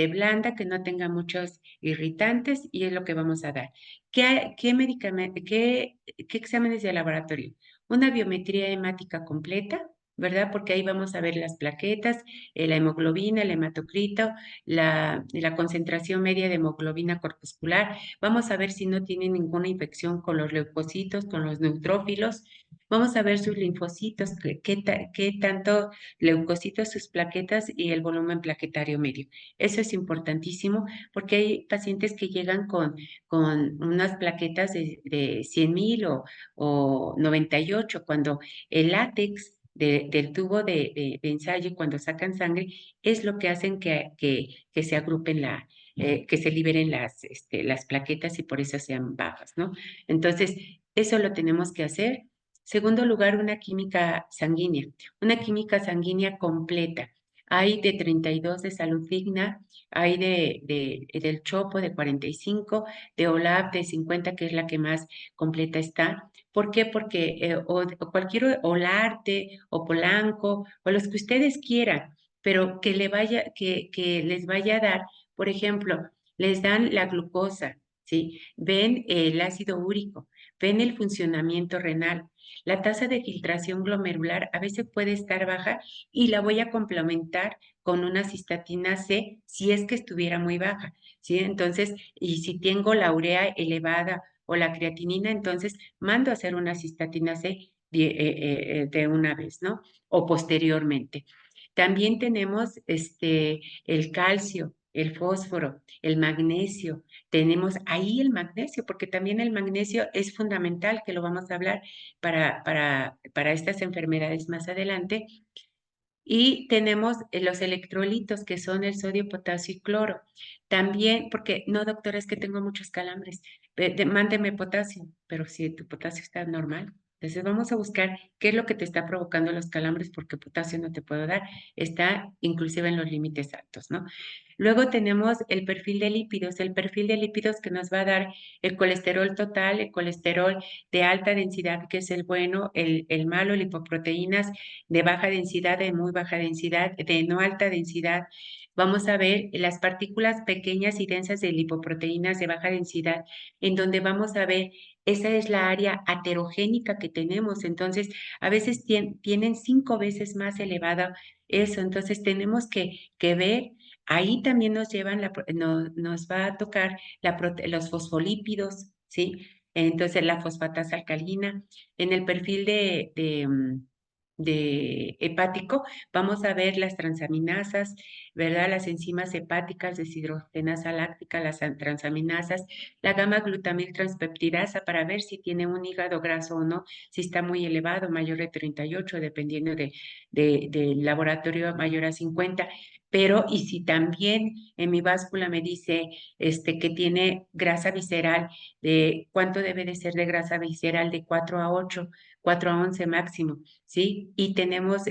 B: blanda, que no tenga muchos irritantes y es lo que vamos a dar. ¿Qué medicamento, qué exámenes de laboratorio? Una biometría hemática completa, ¿verdad? Porque ahí vamos a ver las plaquetas, la hemoglobina, el hematocrito, la concentración media de hemoglobina corpuscular. Vamos a ver si no tiene ninguna infección con los leucocitos, con los neutrófilos. Vamos a ver sus linfocitos, qué tanto leucocitos, sus plaquetas y el volumen plaquetario medio. Eso es importantísimo porque hay pacientes que llegan con unas plaquetas de 100,000 o 98, cuando el látex del tubo de ensayo, cuando sacan sangre, es lo que hacen que se agrupen que se liberen las plaquetas y por eso sean bajas, ¿no? Entonces, eso lo tenemos que hacer. Segundo lugar, una química sanguínea completa. Hay de 32 de Salud Digna, hay del Chopo de 45, de OLAP de 50, que es la que más completa está. ¿Por qué? Porque o cualquier Olarte o Polanco o los que ustedes quieran, pero que les vaya a dar, por ejemplo, les dan la glucosa, ¿sí? Ven el ácido úrico, ven el funcionamiento renal. La tasa de filtración glomerular a veces puede estar baja y la voy a complementar con una cistatina C si es que estuviera muy baja, ¿sí? Entonces, y si tengo la urea elevada o la creatinina, entonces mando a hacer una cistatina C de una vez, ¿no? O posteriormente. También tenemos el calcio, el fósforo, el magnesio. Tenemos ahí el magnesio, porque también el magnesio es fundamental, que lo vamos a hablar para estas enfermedades más adelante. Y tenemos los electrolitos, que son el sodio, potasio y cloro. También, porque no, doctora, es que tengo muchos calambres. Mándeme potasio, pero si tu potasio está normal. Entonces vamos a buscar qué es lo que te está provocando los calambres, porque potasio no te puedo dar. Está inclusive en los límites altos, ¿no? Luego tenemos el perfil de lípidos que nos va a dar el colesterol total, el colesterol de alta densidad, que es el bueno, el malo, lipoproteínas de baja densidad, de muy baja densidad, de no alta densidad. Vamos a ver las partículas pequeñas y densas de lipoproteínas de baja densidad, en donde vamos a ver, esa es la área aterogénica que tenemos. Entonces, a veces tienen 5 veces más elevada eso. Entonces, tenemos que ver. Ahí también nos va a tocar los fosfolípidos, ¿sí? Entonces, la fosfatasa alcalina. En el perfil de hepático, vamos a ver las transaminasas, ¿verdad? Las enzimas hepáticas, deshidrogenasa láctica, las transaminasas, la gamma glutamil transpeptidasa para ver si tiene un hígado graso o no, si está muy elevado, mayor de 38, dependiendo del laboratorio, mayor a 50. Pero, y si también en mi báscula me dice que tiene grasa visceral, ¿cuánto debe de ser de grasa visceral? De 4 a 8, 4 a 11 máximo, ¿sí? Y tenemos,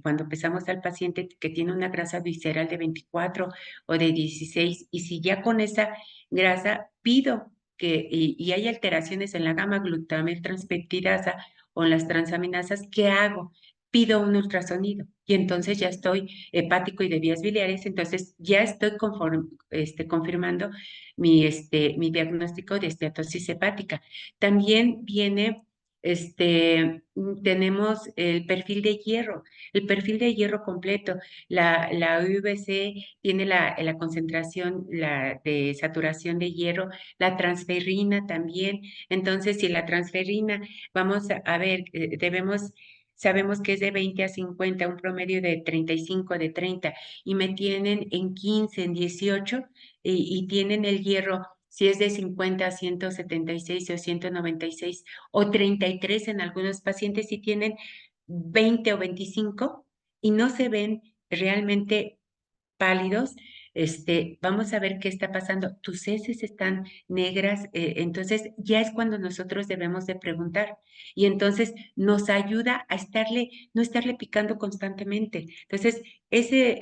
B: cuando empezamos al paciente que tiene una grasa visceral de 24 o de 16, y si ya con esa grasa pido y hay alteraciones en la gamma glutamil transpeptidasa o en las transaminasas, ¿qué hago? Pido un ultrasonido y entonces ya estoy hepático y de vías biliares, entonces ya estoy confirmando mi diagnóstico de esteatosis hepática. También tenemos el perfil de hierro completo. La UVC tiene la concentración de saturación de hierro, la transferrina también. Entonces, si la transferrina, vamos a ver, sabemos que es de 20 a 50, un promedio de 35, de 30, y me tienen en 15, en 18, y tienen el hierro, si es de 50 a 176 o 196 o 33 en algunos pacientes, si tienen 20 o 25 y no se ven realmente pálidos, vamos a ver qué está pasando. Tus heces están negras, entonces ya es cuando nosotros debemos de preguntar. Y entonces nos ayuda a no estarle picando constantemente. Entonces, ese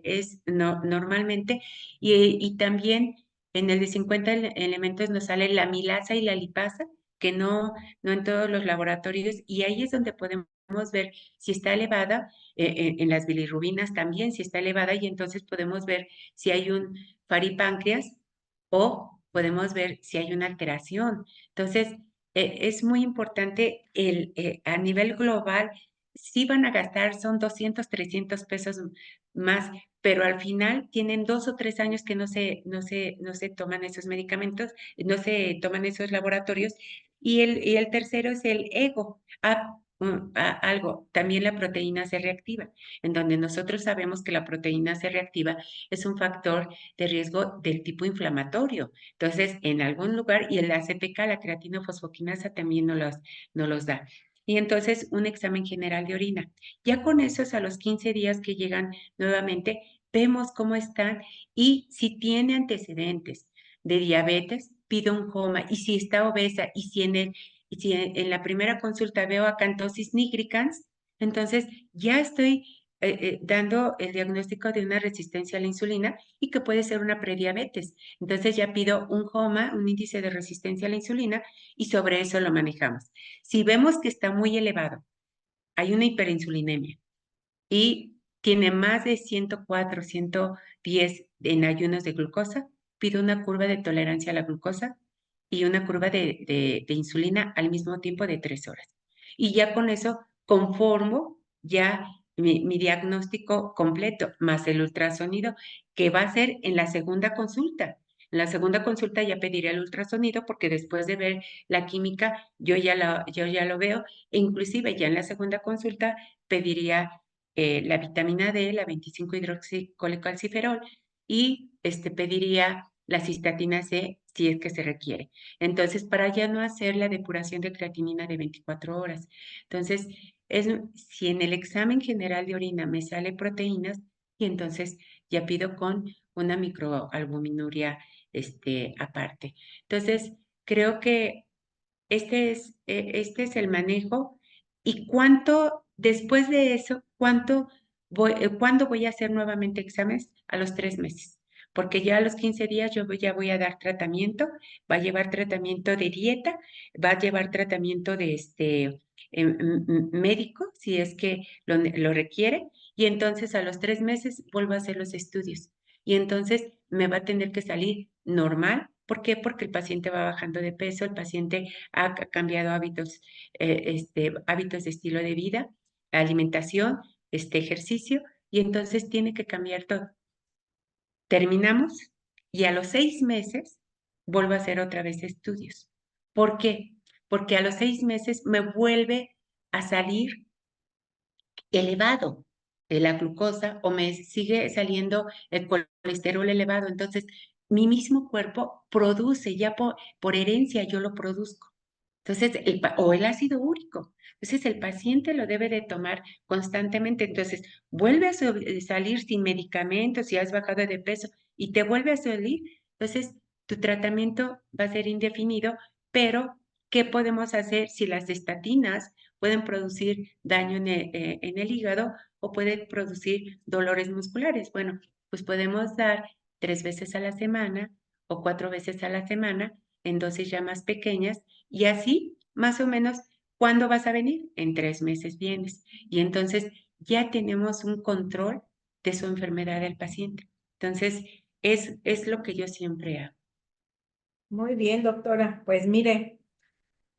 B: es normalmente, y también en el de 50 elementos nos sale la milasa y la lipasa, que no en todos los laboratorios, y ahí es donde podemos ver si está elevada, en las bilirrubinas también, si está elevada, y entonces podemos ver si hay un faripáncreas o podemos ver si hay una alteración. Entonces, es muy importante a nivel global, sí van a gastar, son 200, 300 pesos más, pero al final tienen 2 o 3 años que no se toman esos medicamentos, no se toman esos laboratorios. Y el tercero es el ego. Algo, también la proteína C reactiva, en donde nosotros sabemos que la proteína C reactiva es un factor de riesgo del tipo inflamatorio. Entonces, en algún lugar, y el ACPK, la creatinofosfoquinasa, también no los da. Y entonces, un examen general de orina. Ya con esos, a los 15 días que llegan nuevamente, vemos cómo están, y si tiene antecedentes de diabetes, pido un coma, y si está obesa, y si en la primera consulta veo acantosis nigricans, entonces ya estoy dando el diagnóstico de una resistencia a la insulina, y que puede ser una prediabetes. Entonces ya pido un JOMA, un índice de resistencia a la insulina, y sobre eso lo manejamos. Si vemos que está muy elevado, hay una hiperinsulinemia y tiene más de 104, 110 en ayunos de glucosa, pido una curva de tolerancia a la glucosa y una curva de insulina al mismo tiempo de 3 horas. Y ya con eso conformo ya mi diagnóstico completo, más el ultrasonido, que va a ser en la segunda consulta. En la segunda consulta ya pediré el ultrasonido, porque después de ver la química yo ya lo veo, e inclusive ya en la segunda consulta pediría la vitamina D, la 25-hidroxicolecalciferol, y pediría la cistatina C si es que se requiere. Entonces, para ya no hacer la depuración de creatinina de 24 horas. Entonces, si en el examen general de orina me sale proteínas, y entonces ya pido con una microalbuminuria aparte. Entonces, creo que este es el manejo. ¿Y después de eso, cuándo voy a hacer nuevamente exámenes? A los 3 meses, porque ya a los 15 días yo ya voy a dar tratamiento, va a llevar tratamiento de dieta, va a llevar tratamiento de médico, si es que lo requiere, y entonces a los 3 meses vuelvo a hacer los estudios. Y entonces me va a tener que salir normal. ¿Por qué? Porque el paciente va bajando de peso, el paciente ha cambiado hábitos de estilo de vida, alimentación, ejercicio, y entonces tiene que cambiar todo. Terminamos, y a los 6 meses vuelvo a hacer otra vez estudios. ¿Por qué? Porque a los 6 meses me vuelve a salir elevado la glucosa, o me sigue saliendo el colesterol elevado. Entonces, mi mismo cuerpo produce, ya por herencia yo lo produzco. Entonces, o el ácido úrico. Entonces, el paciente lo debe de tomar constantemente. Entonces, vuelve a salir sin medicamentos, si has bajado de peso, y te vuelve a salir. Entonces, tu tratamiento va a ser indefinido, pero ¿qué podemos hacer si las estatinas pueden producir daño en el hígado, o pueden producir dolores musculares? Bueno, pues podemos dar 3 veces a la semana o 4 veces a la semana en dosis ya más pequeñas, y así, más o menos, ¿cuándo vas a venir? En 3 meses vienes. Y entonces ya tenemos un control de su enfermedad del paciente. Entonces, es lo que yo siempre hago.
A: Muy bien, doctora. Pues mire,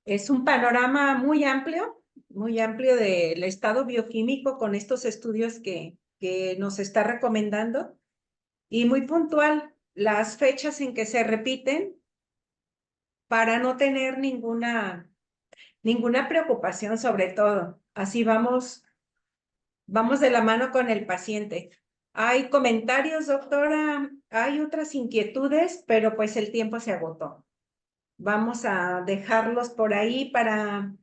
A: es un panorama muy amplio del estado bioquímico con estos estudios que nos está recomendando, y muy puntual las fechas en que se repiten para no tener ninguna preocupación, sobre todo. Así vamos de la mano con el paciente. Hay comentarios, doctora, hay otras inquietudes, pero pues el tiempo se agotó. Vamos a dejarlos por ahí para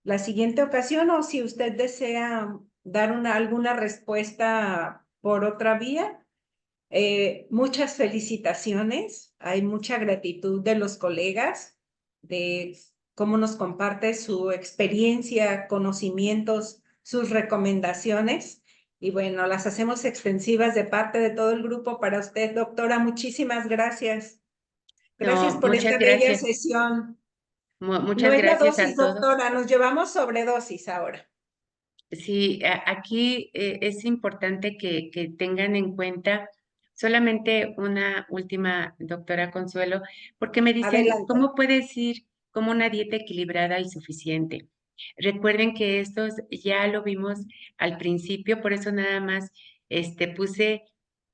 A: la siguiente ocasión, o si usted desea dar alguna respuesta por otra vía, Muchas felicitaciones, hay mucha gratitud de los colegas, de cómo nos comparte su experiencia, conocimientos, sus recomendaciones. Y bueno, las hacemos extensivas de parte de todo el grupo para usted, doctora. Muchísimas gracias. Gracias
B: No,
A: por
B: muchas
A: esta bella
B: gracias.
A: sesión. No
B: Muchas
A: es la
B: gracias
A: dosis,
B: a todos.
A: doctora, nos llevamos sobredosis ahora.
B: Sí, aquí es importante que tengan en cuenta solamente una última, doctora Consuelo, porque me dicen,
A: Adelante.
B: ¿cómo puede decir como una dieta equilibrada y suficiente? Recuerden que estos ya lo vimos al principio, por eso nada más puse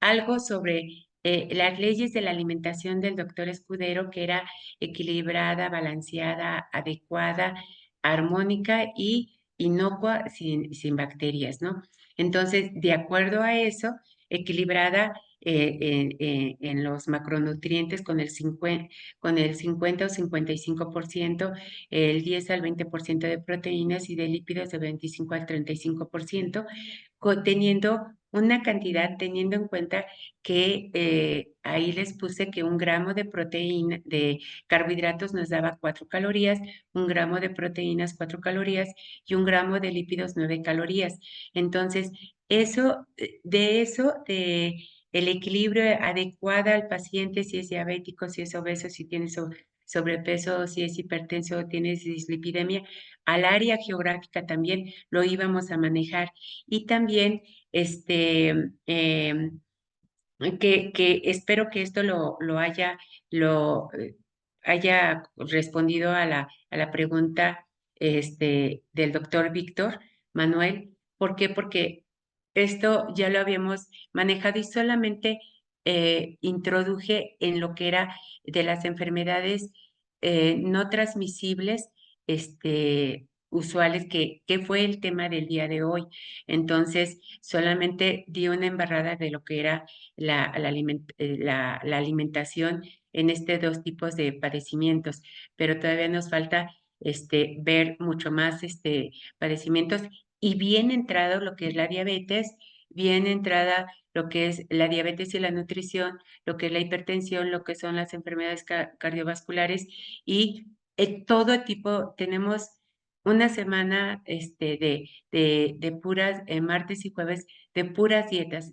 B: algo sobre las leyes de la alimentación del doctor Escudero, que era equilibrada, balanceada, adecuada, armónica y inocua sin bacterias, ¿no? Entonces, de acuerdo a eso, equilibrada en los macronutrientes con el 50 o 55%, el 10 al 20% de proteínas y de lípidos de 25 al 35%, teniendo una cantidad, teniendo en cuenta que ahí les puse que un gramo de proteína, de carbohidratos nos daba 4 calorías, un gramo de proteínas 4 calorías y un gramo de lípidos 9 calorías. Entonces, de el equilibrio adecuado al paciente, si es diabético, si es obeso, si tiene sobrepeso, si es hipertenso o tiene dislipidemia, al área geográfica también lo íbamos a manejar. Y también, que espero que esto haya respondido a la pregunta del doctor Víctor Manuel. ¿Por qué? Porque esto ya lo habíamos manejado y solamente introduje en lo que era de las enfermedades no transmisibles usuales, que fue el tema del día de hoy. Entonces, solamente di una embarrada de lo que era la alimentación en dos tipos de padecimientos, pero todavía nos falta ver mucho más padecimientos y bien entrado lo que es la diabetes, bien entrada lo que es la diabetes y la nutrición, lo que es la hipertensión, lo que son las enfermedades cardiovasculares y todo tipo, tenemos una semana de puras, martes y jueves, de puras dietas.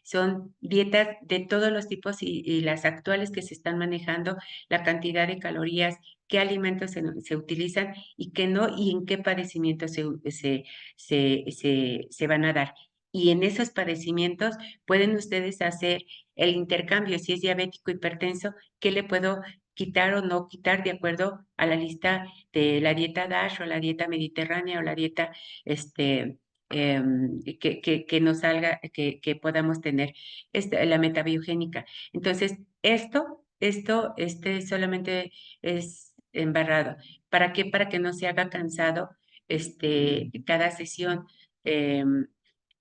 B: Son dietas de todos los tipos y las actuales que se están manejando, la cantidad de calorías, qué alimentos se utilizan y qué no, y en qué padecimientos se van a dar. Y en esos padecimientos pueden ustedes hacer el intercambio, si es diabético, hipertenso, qué le puedo quitar o no quitar de acuerdo a la lista de la dieta DASH o la dieta mediterránea o la dieta que nos salga, que podamos tener la metabiogénica. Entonces, solamente es embarrado. ¿Para qué? Para que no se haga cansado cada sesión.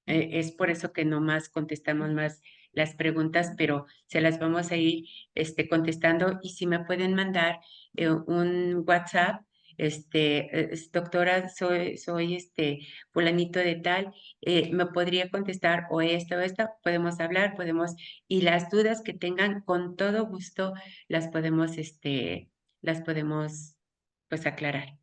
B: Es por eso que no más contestamos más las preguntas, pero se las vamos a ir contestando y si me pueden mandar un WhatsApp, doctora, soy fulanito de tal, me podría contestar o esta, podemos hablar, y las dudas que tengan, con todo gusto las podemos pues aclarar.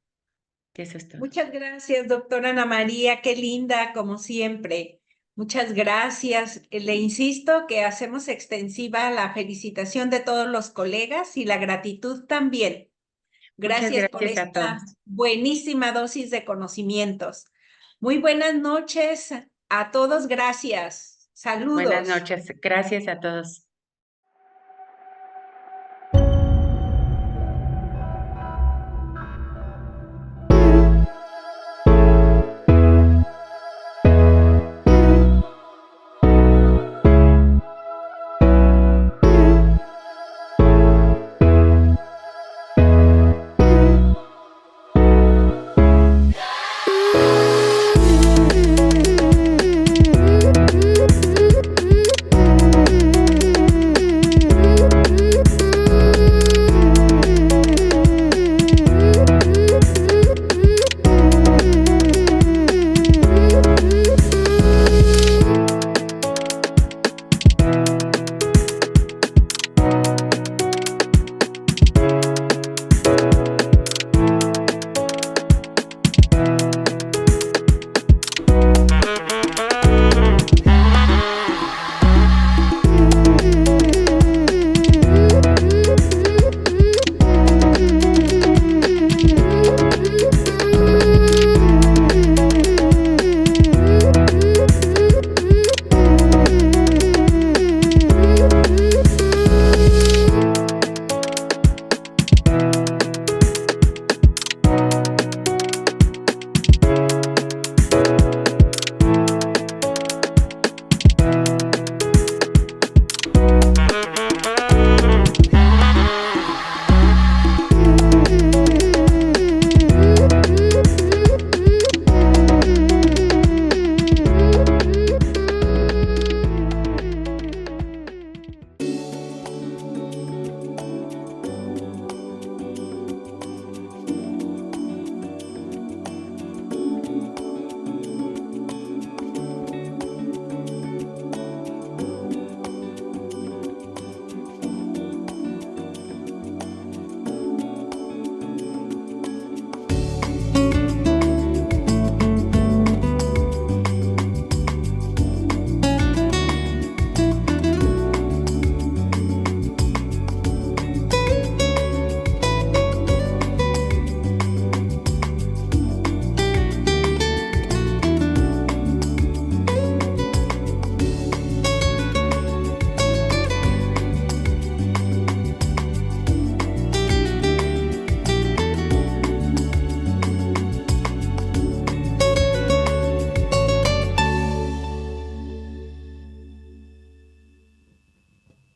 B: Eso es todo.
A: Muchas gracias, doctora Ana María, qué linda, como siempre. Muchas gracias. Le insisto que hacemos extensiva la felicitación de todos los colegas y la gratitud también.
B: Muchas
A: Gracias por
B: gracias a
A: esta
B: todos.
A: buenísima dosis de conocimientos. Muy buenas noches a todos, gracias.
B: Buenas
A: Saludos.
B: noches. Gracias a todos.